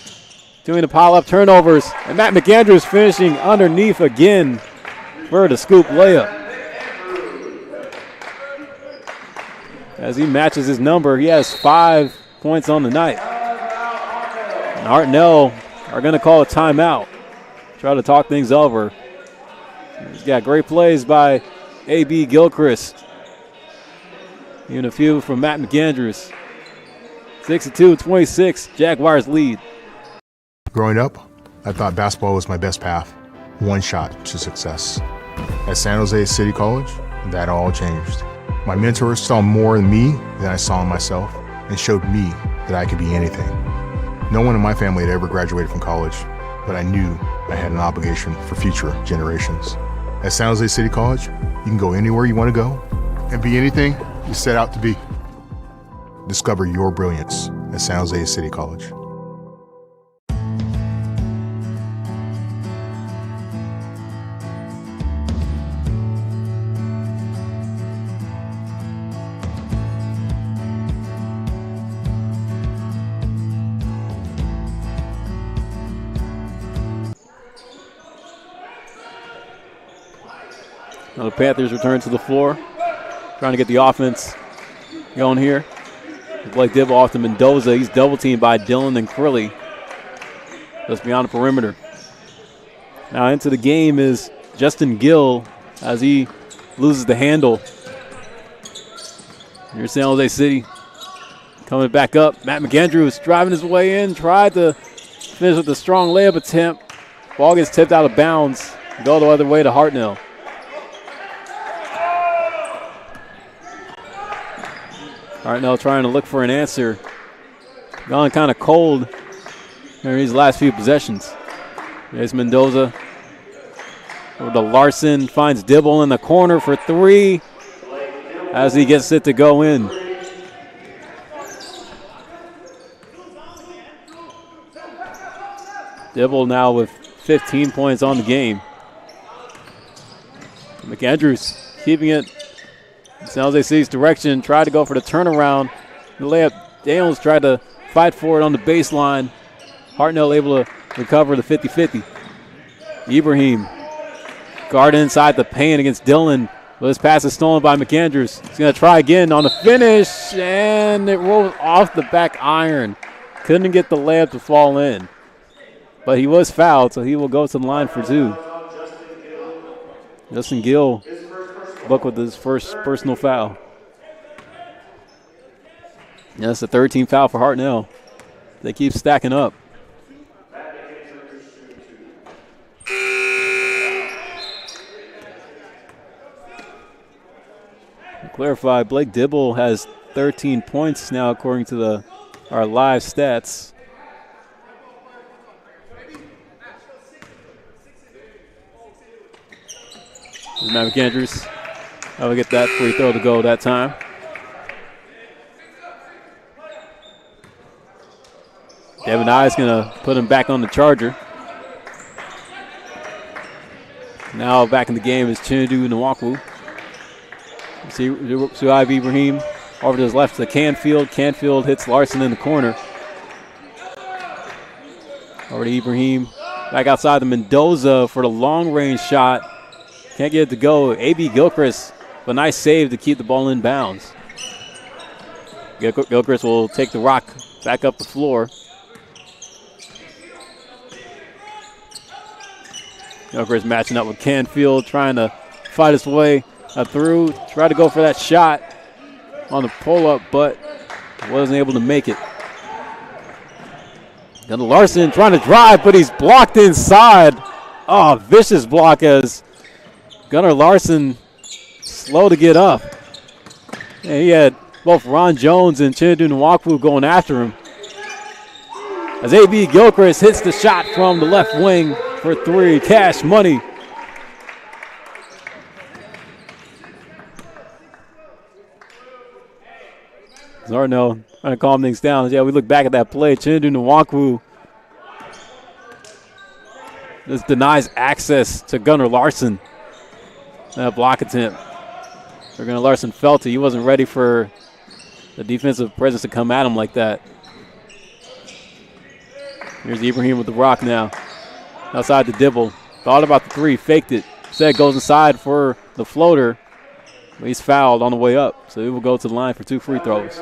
[SPEAKER 1] doing the pile-up turnovers. And Matt McAndrews finishing underneath again for the scoop layup. As he matches his number, he has 5 points on the night. And Hartnell are going to call a timeout. Try to talk things over. He's got great plays by A.B. Gilchrist. Even a few from Matt McAndrews. 62-26, Jaguars lead.
[SPEAKER 11] Growing up, I thought basketball was my best path. One shot to success. At San Jose City College, that all changed. My mentors saw more in me than I saw in myself and showed me that I could be anything. No one in my family had ever graduated from college, but I knew I had an obligation for future generations. At San Jose City College, you can go anywhere you want to go and be anything you set out to be. Discover your brilliance at San Jose City College.
[SPEAKER 1] Now the Panthers return to the floor, trying to get the offense going here. Blake Dibble off to Mendoza. He's double teamed by Dillon and Crilly. Just beyond the perimeter. Now into the game is Justin Gill as he loses the handle. Here's San Jose City coming back up. Matt McAndrews driving his way in, tried to finish with a strong layup attempt. Ball gets tipped out of bounds. Go the other way to Hartnell. Hartnell trying to look for an answer. Gone kind of cold in these last few possessions. There's Mendoza. Over to Larson. Finds Dibble in the corner for 3 as he gets it to go in. Dibble now with 15 points on the game. McAndrews keeping it San Jose City's direction, tried to go for the turnaround. The layup, Daniels tried to fight for it on the baseline. Hartnell able to recover the 50-50. Ibrahim guard inside the paint against Dillon. But his pass is stolen by McAndrews. He's going to try again on the finish, and it rolls off the back iron. Couldn't get the layup to fall in. But he was fouled, so he will go to the line for 2. Justin Gill booked with his first personal foul. Yeah, that's the 13th foul for Hartnell. They keep stacking up. To clarify, Blake Dibble has 13 points now according to our live stats. There's Matt McAndrews. I'll get that free throw to go that time. Devin I's going to put him back on the charger. Now back in the game is Chinadu Nwankwo. Suhaib Ibrahim over to his left to Canfield. Canfield hits Larson in the corner. Over to Ibrahim. Back outside to Mendoza for the long range shot. Can't get it to go. A.B. Gilchrist, a nice save to keep the ball in bounds. Gilchrist will take the rock back up the floor. Gilchrist matching up with Canfield, trying to fight his way through. Tried to go for that shot on the pull-up, but wasn't able to make it. Gunnar Larson trying to drive, but he's blocked inside. Oh, vicious block as Gunnar Larson slow to get up. And he had both Ron Jones and Chinadu Nwankwo going after him. As A.B. Gilchrist hits the shot from the left wing for 3. Cash money. Zarno trying to calm things down. Yeah, we look back at that play. Chinadu Nwankwo just denies access to Gunnar Larson. That block attempt. Gunnar Larson felt it. He wasn't ready for the defensive presence to come at him like that. Here's Ibrahim with the rock now. Outside the Dibble. Thought about the 3, faked it. Instead goes inside for the floater. He's fouled on the way up, so he will go to the line for 2 free throws.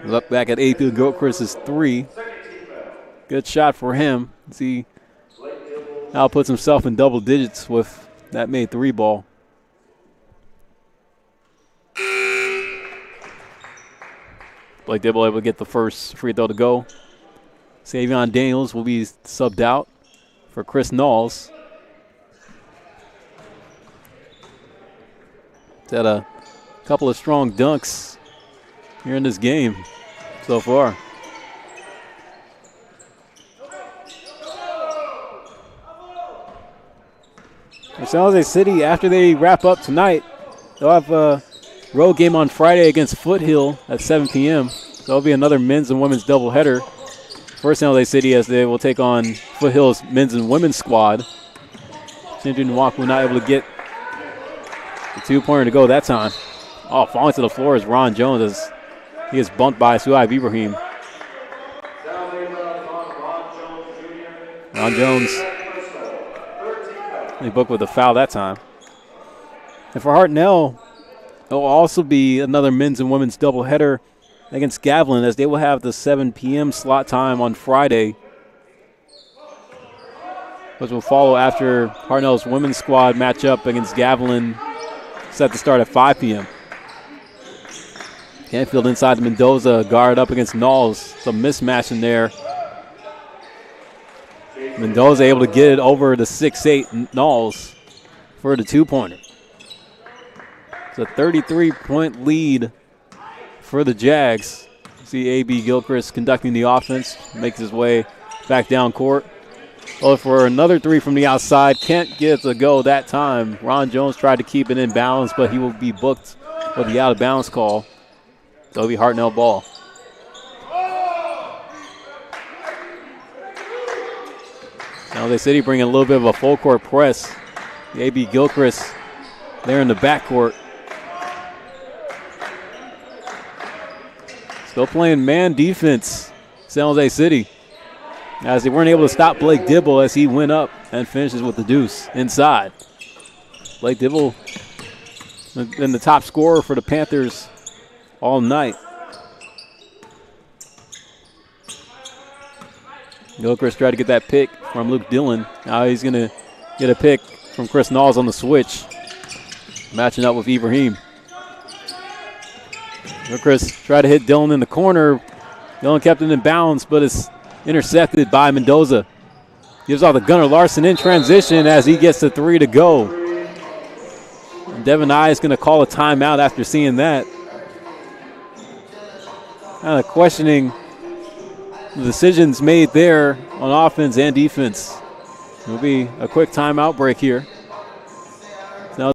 [SPEAKER 1] Look back at AP Gilchrist's 3. Good shot for him. See, now puts himself in double digits with that made 3 ball. Blake Dibble able to get the first free throw to go. Savion Daniels will be subbed out for Chris Knowles. He's had a couple of strong dunks here in this game so far. For San Jose City, after they wrap up tonight, they'll have a road game on Friday against Foothill at 7 p.m. So that'll be another men's and women's doubleheader for San Jose City as they will take on Foothill's men's and women's squad. Shinju Nwaku not able to get the 2-pointer to go that time. Oh, falling to the floor is Ron Jones as he is bumped by Suhaib Ibrahim. Ron Jones, he booked with a foul that time. And for Hartnell, it will also be another men's and women's doubleheader against Gavilan as they will have the 7 p.m. slot time on Friday, which will follow after Hartnell's women's squad matchup against Gavilan set to start at 5 p.m. Canfield inside to Mendoza, guard up against Knowles. Some mismatch in there. Mendoza able to get it over the 6'8" Knowles for the 2-pointer. It's a 33-point lead for the Jags. See A.B. Gilchrist conducting the offense, makes his way back down court. Well, for another 3 from the outside, can't get the go that time. Ron Jones tried to keep it in bounds, but he will be booked with the out-of-bounds call. So it'll be Hartnell ball. Now they City bringing a little bit of a full court press. A.B. Gilchrist there in the backcourt. Still playing man defense, San Jose City, as they weren't able to stop Blake Dibble as he went up and finishes with the deuce inside. Blake Dibble been the top scorer for the Panthers all night. Gilchrist tried to get that pick from Luke Dillon. Now he's going to get a pick from Chris Knowles on the switch, matching up with Ibrahim. Gilchrist tried to hit Dillon in the corner. Dillon kept it in bounds, but it's intercepted by Mendoza. Gives all to Gunnar Larson in transition as he gets the 3 to go. And Devin I is going to call a timeout after seeing that. Kind of questioning the decisions made there on offense and defense. It'll be a quick timeout break here. Now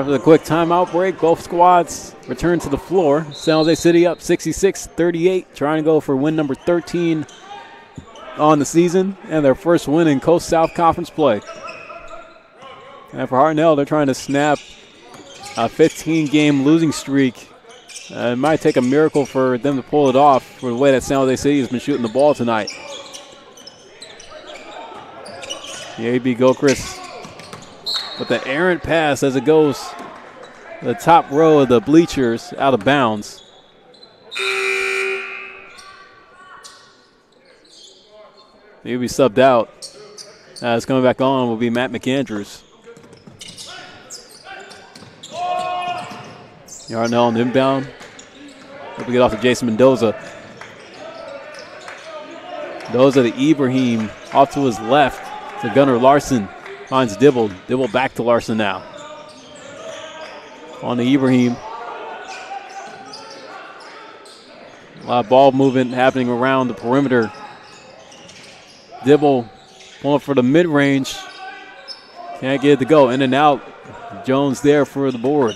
[SPEAKER 1] after the quick timeout break, both squads return to the floor. San Jose City up 66-38, trying to go for win number 13 on the season and their first win in Coast South Conference play. And for Hartnell, they're trying to snap a 15-game losing streak. It might take a miracle for them to pull it off for the way that San Jose City has been shooting the ball tonight. The A.B. Gilchrist with the errant pass as it goes the top row of the bleachers out of bounds. He'll be subbed out. As coming back on will be Matt McAndrews. Hartnell on the inbound. Hope we get off to Jason Mendoza. Mendoza to Ibrahim. Off to his left to Gunnar Larson. Finds Dibble. Dibble back to Larson now. On to Ibrahim. A lot of ball movement happening around the perimeter. Dibble pulling for the mid-range. Can't get it to go. In and out. Jones there for the board.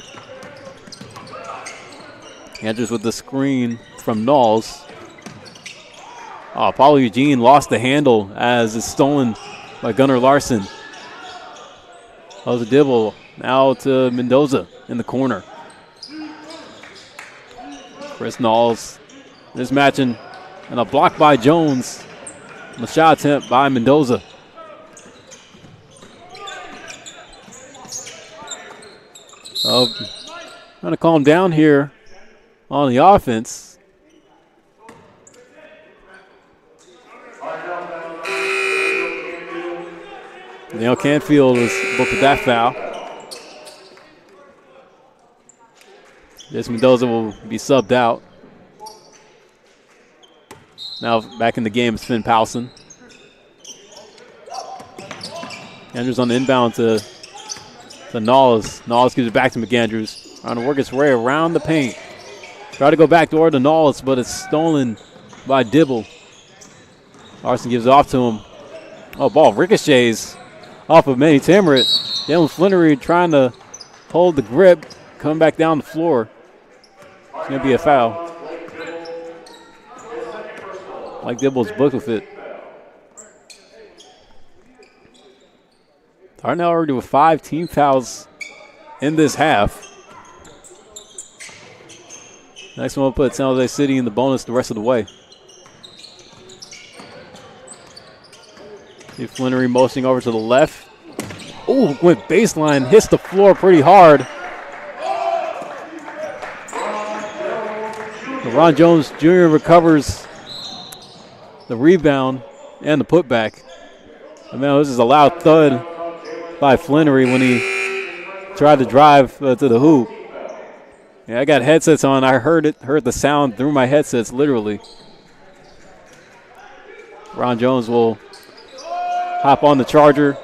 [SPEAKER 1] Andrews with the screen from Knowles. Oh, Paulo Eugene lost the handle as it's stolen by Gunnar Larson. That was a Dibble. Now to Mendoza in the corner. Chris Knowles mismatching and a block by Jones. And a shot attempt by Mendoza. Trying to calm down here on the offense. Daniel Canfield was booked with that foul. This Mendoza will be subbed out. Now back in the game is Finn Powson. Andrews on the inbound to Knowles. Knowles gives it back to McAndrews. Trying to work its way around the paint. Try to go back door to Knowles, but it's stolen by Dibble. Larson gives it off to him. Oh, ball ricochets off of Manny Tameret. Dylan Flannery trying to hold the grip, come back down the floor. It's going to be a foul. Like Dibble's booked with it. Hartnell already with 5 team fouls in this half. Next one will put San Jose City in the bonus the rest of the way. See Flannery motioning over to the left. Oh, went baseline, hits the floor pretty hard. Ron Jones Jr. recovers the rebound and the putback. I mean, this is a loud thud by Flannery when he tried to drive to the hoop. Yeah, I got headsets on. I heard the sound through my headsets, literally. Ron Jones will hop on the charger.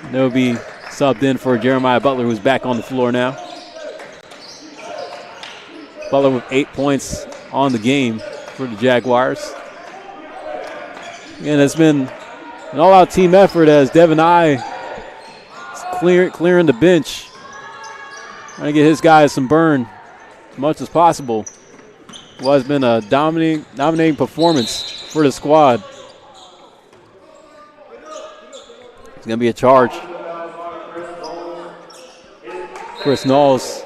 [SPEAKER 1] And they'll be subbed in for Jeremiah Butler, who's back on the floor now. Butler with 8 points on the game for the Jaguars. And it's been an all-out team effort as Devin I is clearing the bench. Trying to get his guys some burn as much as possible. Well, it's been a dominating performance for the squad. It's going to be a charge. Chris Knowles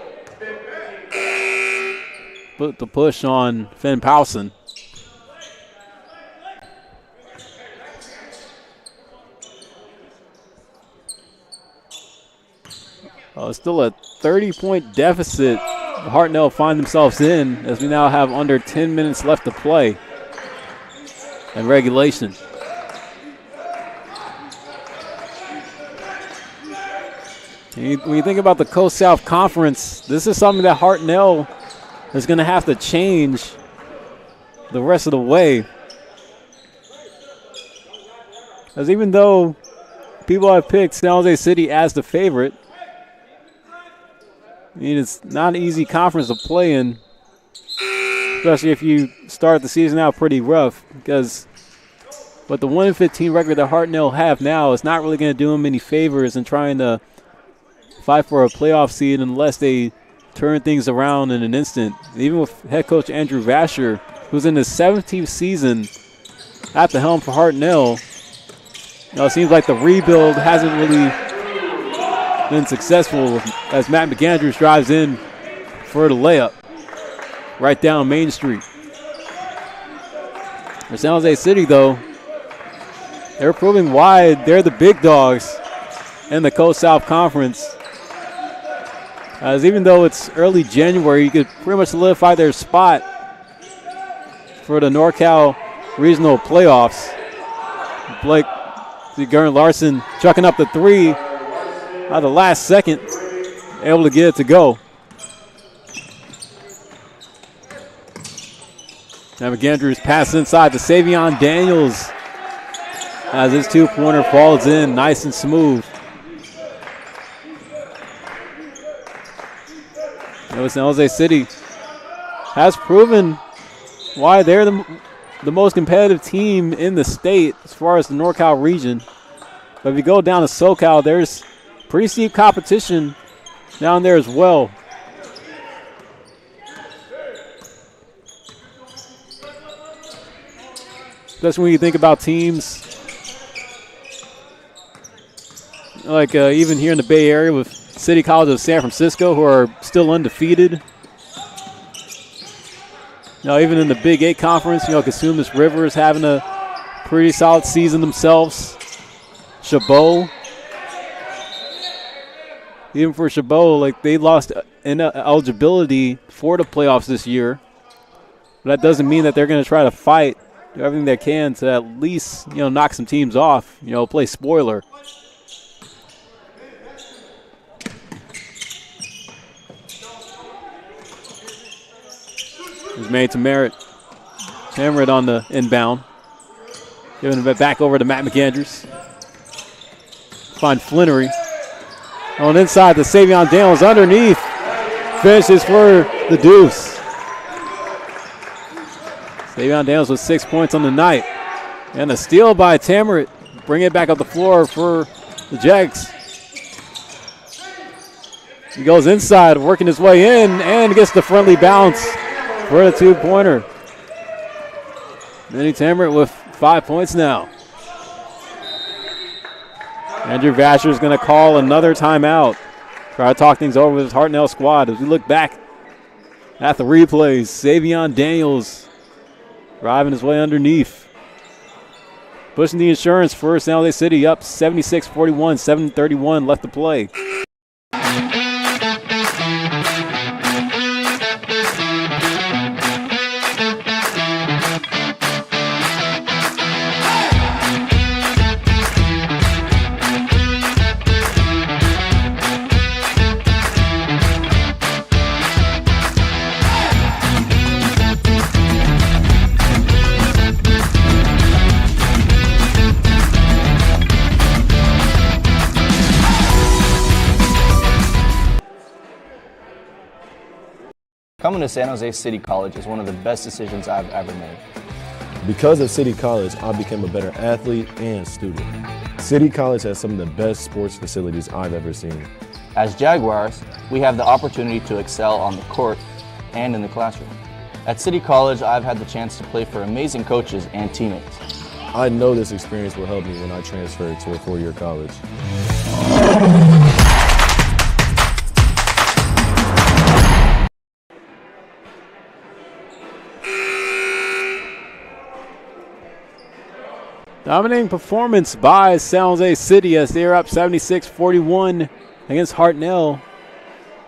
[SPEAKER 1] put the push on Finn Powson. Still a 30-point deficit Hartnell find themselves in as we now have under 10 minutes left to play in regulation. When you think about the Coast South Conference, this is something that Hartnell is going to have to change the rest of the way. Because even though people have picked San Jose City as the favorite, I mean, it's not an easy conference to play in, especially if you start the season out pretty rough. Because with the 1-15 record that Hartnell have now, it's not really going to do them any favors in trying to fight for a playoff seed unless they turn things around in an instant. Even with head coach Andrew Vasher, who's in his 17th season at the helm for Hartnell, it seems like the rebuild hasn't really been successful as Matt McAndrews drives in for the layup right down Main Street. For San Jose City, though, they're proving why they're the big dogs in the Coast South Conference. As even though it's early January, you could pretty much solidify their spot for the NorCal Regional Playoffs. Blake Gurn Larson chucking up the three at the last second, able to get it to go. Now McAndrews pass inside to Savion Daniels as his two-pointer falls in nice and smooth. San Jose City has proven why they're the most competitive team in the state as far as the NorCal region. But if you go down to SoCal, there's pretty steep competition down there as well. Especially when you think about teams like even here in the Bay Area with City College of San Francisco, who are still undefeated. Even in the Big 8 conference, Cosumnes River is having a pretty solid season themselves. Chabot. Even for Chabot, they lost eligibility for the playoffs this year. But that doesn't mean that they're going to try to fight, do everything they can to at least, knock some teams off, play spoiler. It was made to Merritt. Merritt on the inbound. Giving it back over to Matt McAndrews. Find Flinnery. On inside to Savion Daniels underneath. Finishes for the Deuce. Savion Daniels with 6 points on the night. And a steal by Tamerett. Bring it back up the floor for the Jags. He goes inside, working his way in, and gets the friendly bounce for the two-pointer. Manny Tamerett with 5 points now. Andrew Vasher is going to call another timeout. Try to talk things over with his Hartnell squad. As we look back at the replays, Savion Daniels driving his way underneath. Pushing the insurance for San Jose City up 76-41, 7:31 left to play.
[SPEAKER 2] Coming to San Jose City College is one of the best decisions I've ever made.
[SPEAKER 3] Because of City College, I became a better athlete and student. City College has some of the best sports facilities I've ever seen.
[SPEAKER 2] As Jaguars, we have the opportunity to excel on the court and in the classroom. At City College, I've had the chance to play for amazing coaches and teammates.
[SPEAKER 3] I know this experience will help me when I transfer to a four-year college.
[SPEAKER 1] Dominating performance by San Jose City as they're up 76-41 against Hartnell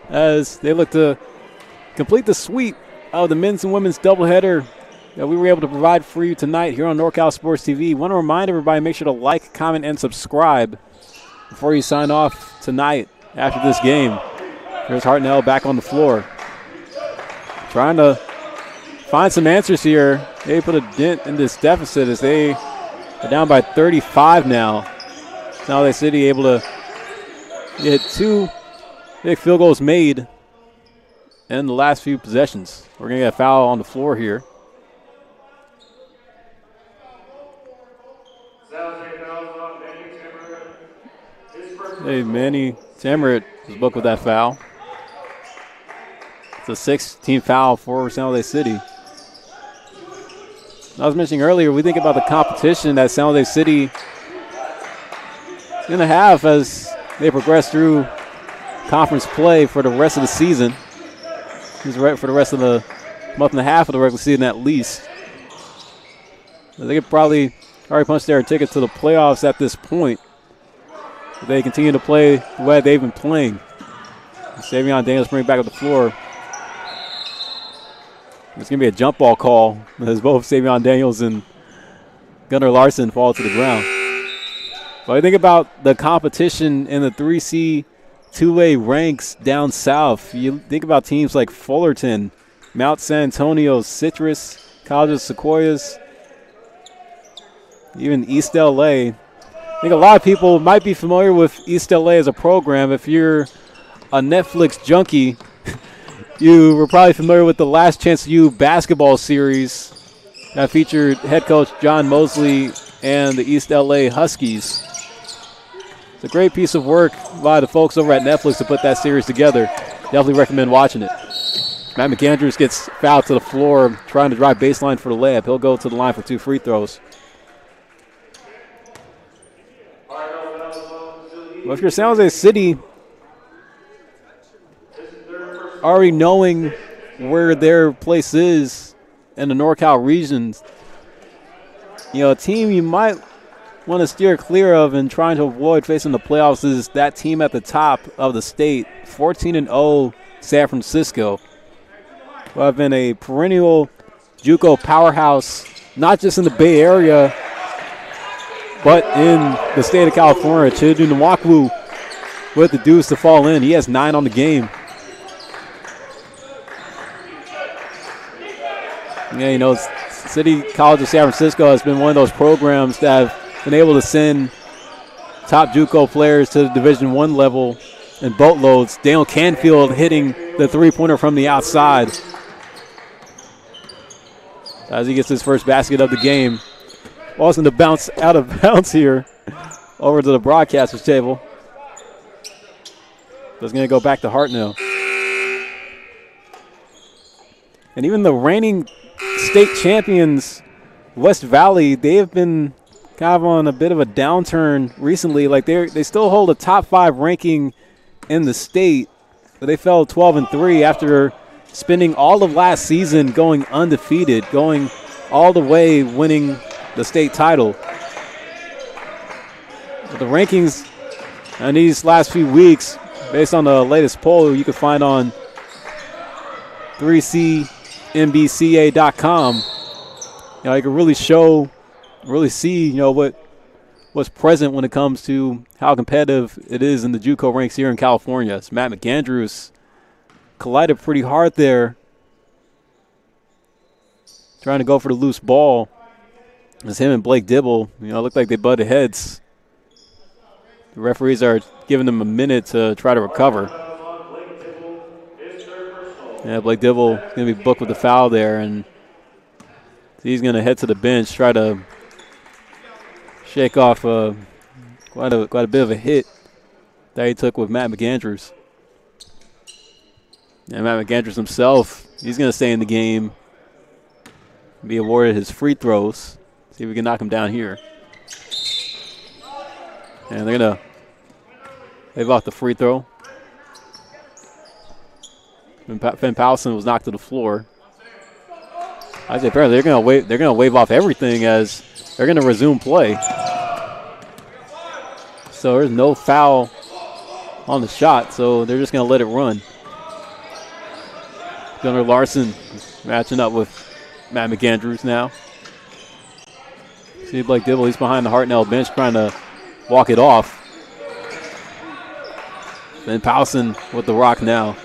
[SPEAKER 1] as they look to complete the sweep of the men's and women's doubleheader that we were able to provide for you tonight here on NorCal Sports TV. Want to remind everybody, make sure to like, comment, and subscribe before you sign off tonight after this game. Here's Hartnell back on the floor. Trying to find some answers here. They put a dent in this deficit as they are down by 35 now. San Jose City able to get two big field goals made in the last few possessions. We're going to get a foul on the floor here. Hey, Manny Tamerett is booked with that foul. It's a 16th foul for San Jose City. I was mentioning earlier, we think about the competition that San Jose City is going to have as they progress through conference play for the rest of the season. For the rest of the month and a half of the regular season at least. They could probably already punch their ticket to the playoffs at this point. If they continue to play the way they've been playing. Savion Daniels bring back up the floor. It's going to be a jump ball call as both Savion Daniels and Gunnar Larson fall to the ground. But I think about the competition in the 3C 2A ranks down south. You think about teams like Fullerton, Mount San Antonio, Citrus, College of Sequoias, even East LA. I think a lot of people might be familiar with East LA as a program. If you're a Netflix junkie, you were probably familiar with the Last Chance U basketball series that featured head coach John Mosley and the East LA Huskies. It's a great piece of work by the folks over at Netflix to put that series together. Definitely recommend watching it. Matt McAndrews gets fouled to the floor trying to drive baseline for the layup. He'll go to the line for 2 free throws. Well, if you're San Jose City, already knowing where their place is in the NorCal region, a team you might want to steer clear of and trying to avoid facing the playoffs is that team at the top of the state, 14-0 San Francisco, who have been a perennial JUCO powerhouse, not just in the Bay Area, but in the state of California. Chidu Nwakwu with the deuce to fall in. He has 9 on the game. Yeah, City College of San Francisco has been one of those programs that have been able to send top JUCO players to the Division I level in boatloads. Daniel Canfield hitting the three-pointer from the outside as he gets his first basket of the game. Ball's going to bounce out of bounds here over to the broadcaster's table. But it's going to go back to Hartnell. And even the reigning state champions, West Valley, they have been kind of on a bit of a downturn recently. Like they still hold a top 5 ranking in the state, but they fell 12-3 after spending all of last season going undefeated, going all the way winning the state title. But the rankings in these last few weeks, based on the latest poll you can find on 3cmbca.com, you can really see, what's present when it comes to how competitive it is in the JUCO ranks here in California. It's Matt McAndrews collided pretty hard there, trying to go for the loose ball. It's him and Blake Dibble. Looked like they butted heads. The referees are giving them a minute to try to recover. Yeah, Blake Dibble is going to be booked with the foul there, and he's going to head to the bench, try to shake off quite a bit of a hit that he took with Matt McAndrews. And Matt McAndrews himself, he's going to stay in the game, be awarded his free throws. See if we can knock him down here. And they're going to leave off the free throw. Finn Powelson was knocked to the floor. I say apparently they're going to wave off everything as they're going to resume play. So there's no foul on the shot, so they're just going to let it run. Gunnar Larson matching up with Matt McAndrews now. See Blake Dibble, he's behind the Hartnell bench trying to walk it off. Then Powelson with the rock now.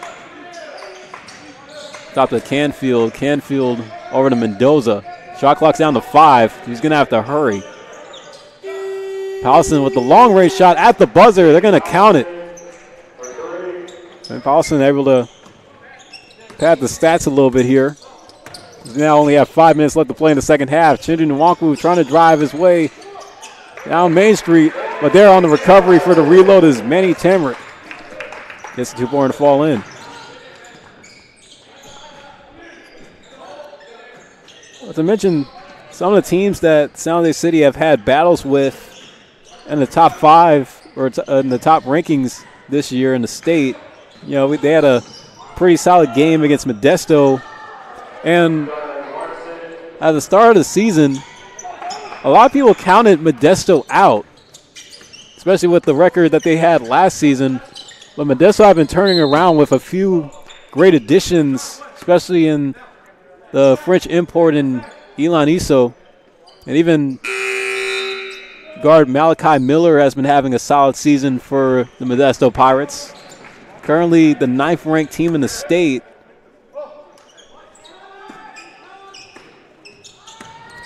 [SPEAKER 1] Top to Canfield. Canfield over to Mendoza. Shot clock's down to 5. He's going to have to hurry. Powelson with the long range shot at the buzzer. They're going to count it. And Powelson able to pad the stats a little bit here. We now only have 5 minutes left to play in the second half. Chindu Nwakwu trying to drive his way down Main Street, but there on the recovery for the reload is Manny Tamrick. Gets the 2-pointer to fall in. Well, to mention some of the teams that San Jose City have had battles with in the top 5 or in the top rankings this year in the state, they had a pretty solid game against Modesto. And at the start of the season, a lot of people counted Modesto out, especially with the record that they had last season. But Modesto have been turning around with a few great additions, especially in the French import in Elon Iso. And even guard Malachi Miller has been having a solid season for the Modesto Pirates. Currently the 9th ranked team in the state.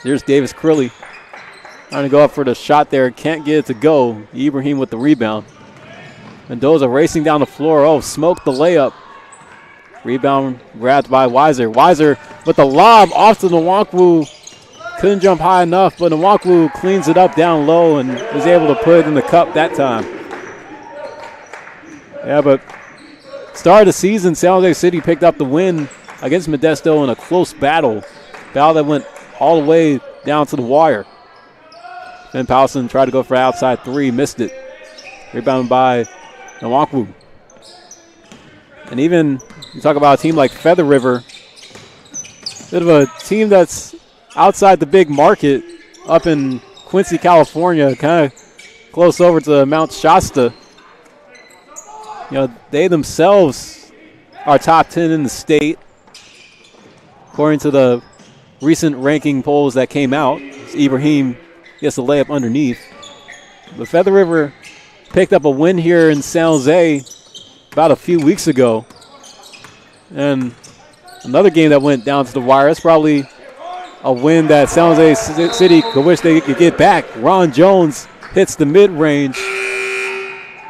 [SPEAKER 1] Here's Davis Crilly trying to go up for the shot there. Can't get it to go. Ibrahim with the rebound. Mendoza racing down the floor. Oh, smoked the layup. Rebound grabbed by Weiser. Weiser with the lob off to Nwankwo. Couldn't jump high enough, but Nwankwo cleans it up down low and was able to put it in the cup that time. Yeah, but start of the season, San Jose City picked up the win against Modesto in a close battle. Battle that went all the way down to the wire. Finn Powson tried to go for outside three, missed it. Rebounded by Nwankwo. And even you talk about a team like Feather River, bit of a team that's outside the big market up in Quincy, California, kind of close over to Mount Shasta. You know, they themselves are top 10 in the state, according to the recent ranking polls that came out. Ibrahim gets a layup underneath. But Feather River picked up a win here in San Jose about a few weeks ago. And another game that went down to the wire. That's probably a win that San Jose City could wish they could get back. Ron Jones hits the mid-range.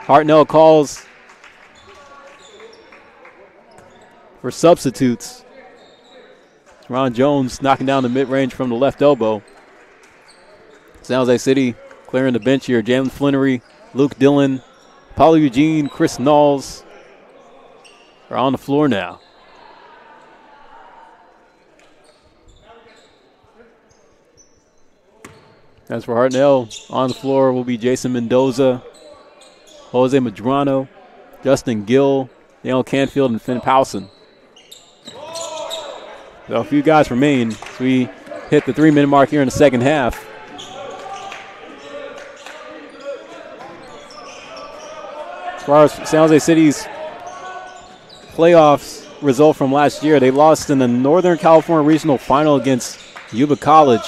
[SPEAKER 1] Hartnell calls for substitutes. Ron Jones knocking down the mid-range from the left elbow. San Jose City clearing the bench here. Jalen Flannery, Luke Dillon, Paulo Eugene, Chris Knowles are on the floor now. As for Hartnell, on the floor will be Jason Mendoza, Jose Madrano, Justin Gill, Daniel Canfield, and Finn Powson. So a few guys remain as we hit the 3-minute mark here in the second half. As far as San Jose City's playoffs result from last year, they lost in the Northern California Regional Final against Yuba College,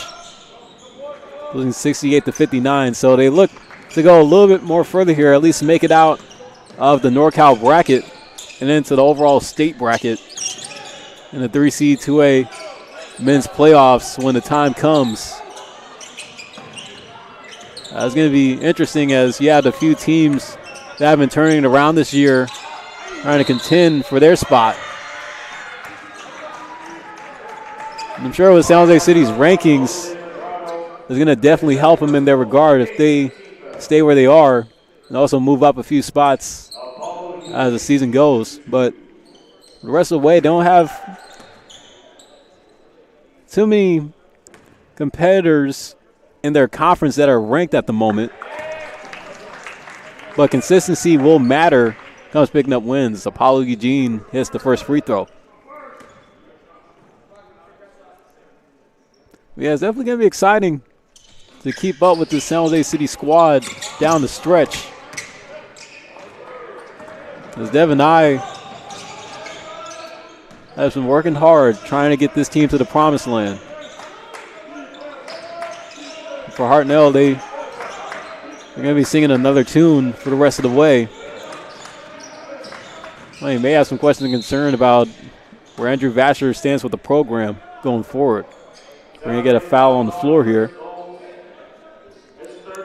[SPEAKER 1] losing 68-59. So they look to go a little bit more further here, at least make it out of the NorCal bracket and into the overall state bracket in the 3C 2A men's playoffs when the time comes. It's going to be interesting as you have a few teams that have been turning it around this year, trying to contend for their spot. And I'm sure with San Jose City's rankings, is going to definitely help them in their regard if they stay where they are and also move up a few spots as the season goes. But the rest of the way, they don't have too many competitors in their conference that are ranked at the moment. But consistency will matter comes picking up wins. Apollo Eugene hits the first free throw. Yeah, it's definitely going to be exciting to keep up with the San Jose City squad down the stretch. As Devin I has been working hard trying to get this team to the promised land. For Hartnell, they're going to be singing another tune for the rest of the way. Well, you may have some questions and concern about where Andrew Vasher stands with the program going forward. We're going to get a foul on the floor here.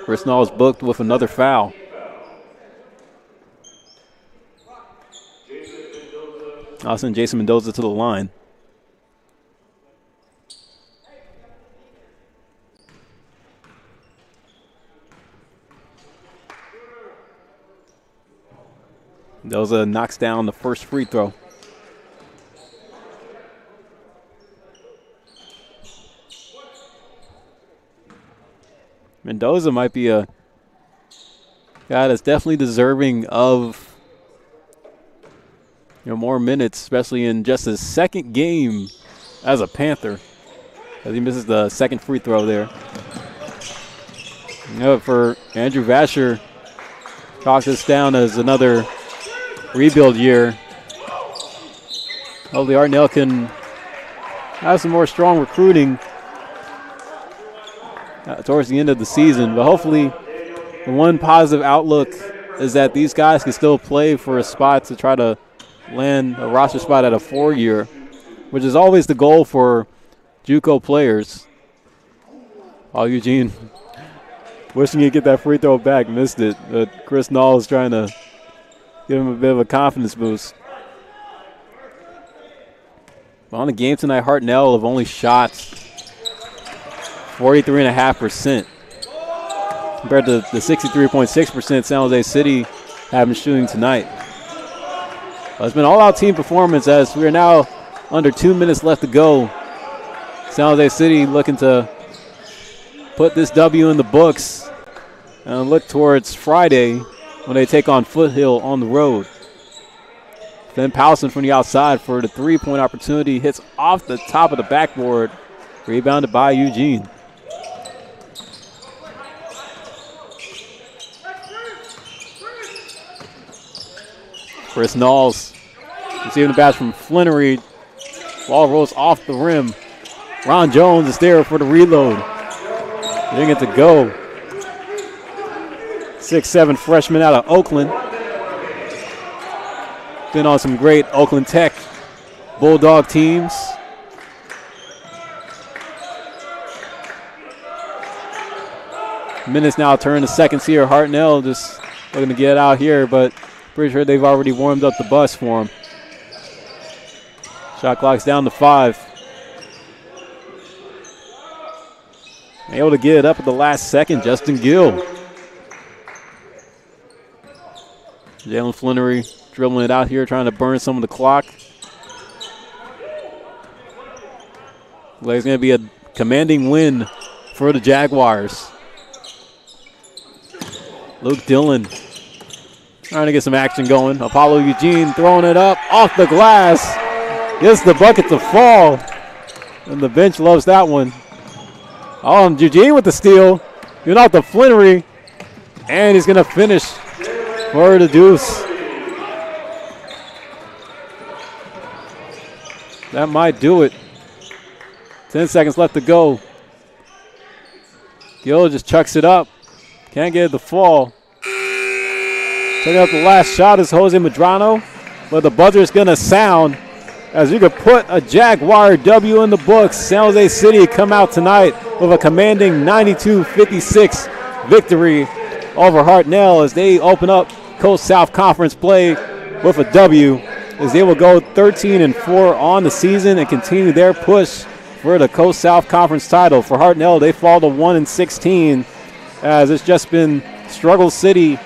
[SPEAKER 1] Chris Knowles booked with another foul. I'll send Jason Mendoza to the line. Mendoza knocks down the first free throw. Mendoza might be a guy that's definitely deserving of more minutes, especially in just his second game as a Panther, as he misses the second free throw there. For Andrew Vasher, chalks this down as another rebuild year. Hopefully Hartnell can have some more strong recruiting towards the end of the season. But hopefully the one positive outlook is that these guys can still play for a spot to try to land a roster spot at a 4-year, which is always the goal for JUCO players. Oh, Eugene wishing he'd get that free throw back, missed it. But Chris Nall is trying to give him a bit of a confidence boost. But on the game tonight, Hartnell have only shot 43.5% compared to the 63.6% San Jose City have been shooting tonight. Well, it's been an all-out team performance as we are now under 2 minutes left to go. San Jose City looking to put this W in the books and look towards Friday when they take on Foothill on the road. Then Powson from the outside for the three-point opportunity. Hits off the top of the backboard. Rebounded by Eugene. Chris Knowles receiving the pass from Flannery. Ball rolls off the rim. Ron Jones is there for the reload. Getting it to go. 6'7" freshman out of Oakland. Been on some great Oakland Tech Bulldog teams. Minutes now turn to seconds here. Hartnell just looking to get out here, but pretty sure they've already warmed up the bus for him. Shot clock's down to 5. Able to get it up at the last second, Justin Gill. Jalen Flannery dribbling it out here, trying to burn some of the clock. Like it's going to be a commanding win for the Jaguars. Luke Dillon trying to get some action going. Apollo Eugene throwing it up off the glass. Gets the bucket to fall. And the bench loves that one. Oh, and Eugene with the steal. Giving out the Flannery. And he's going to finish for the deuce. That might do it. 10 seconds left to go. Gill just chucks it up. Can't get it to fall. Taking up the last shot is Jose Medrano. But the buzzer is going to sound as you could put a Jaguar W in the books. San Jose City come out tonight with a commanding 92-56 victory over Hartnell as they open up Coast South Conference play with a W, as they will go 13-4 on the season and continue their push for the Coast South Conference title. For Hartnell, they fall to 1-16 as it's just been struggle city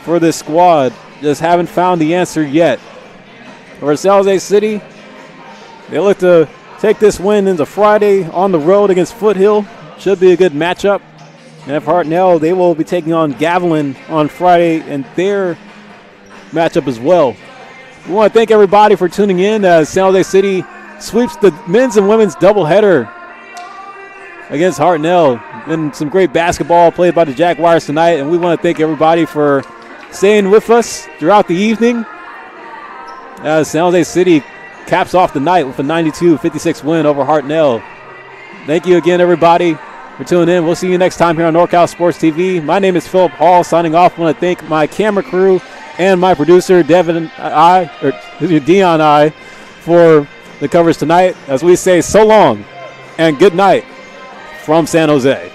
[SPEAKER 1] for this squad. Just haven't found the answer yet. For San Jose City, they look to take this win into Friday on the road against Foothill. Should be a good matchup. And for Hartnell, they will be taking on Gavilan on Friday in their matchup as well. We want to thank everybody for tuning in as San Jose City sweeps the men's and women's doubleheader against Hartnell. Been some great basketball played by the Jaguars tonight, and we want to thank everybody for staying with us throughout the evening as San Jose City caps off the night with a 92-56 win over Hartnell. Thank you again, everybody, for tuning in. We'll see you next time here on NorCal Sports TV. My name is Philip Hall, signing off. I want to thank my camera crew and my producer, Dion I, for the coverage tonight. As we say, so long and good night from San Jose.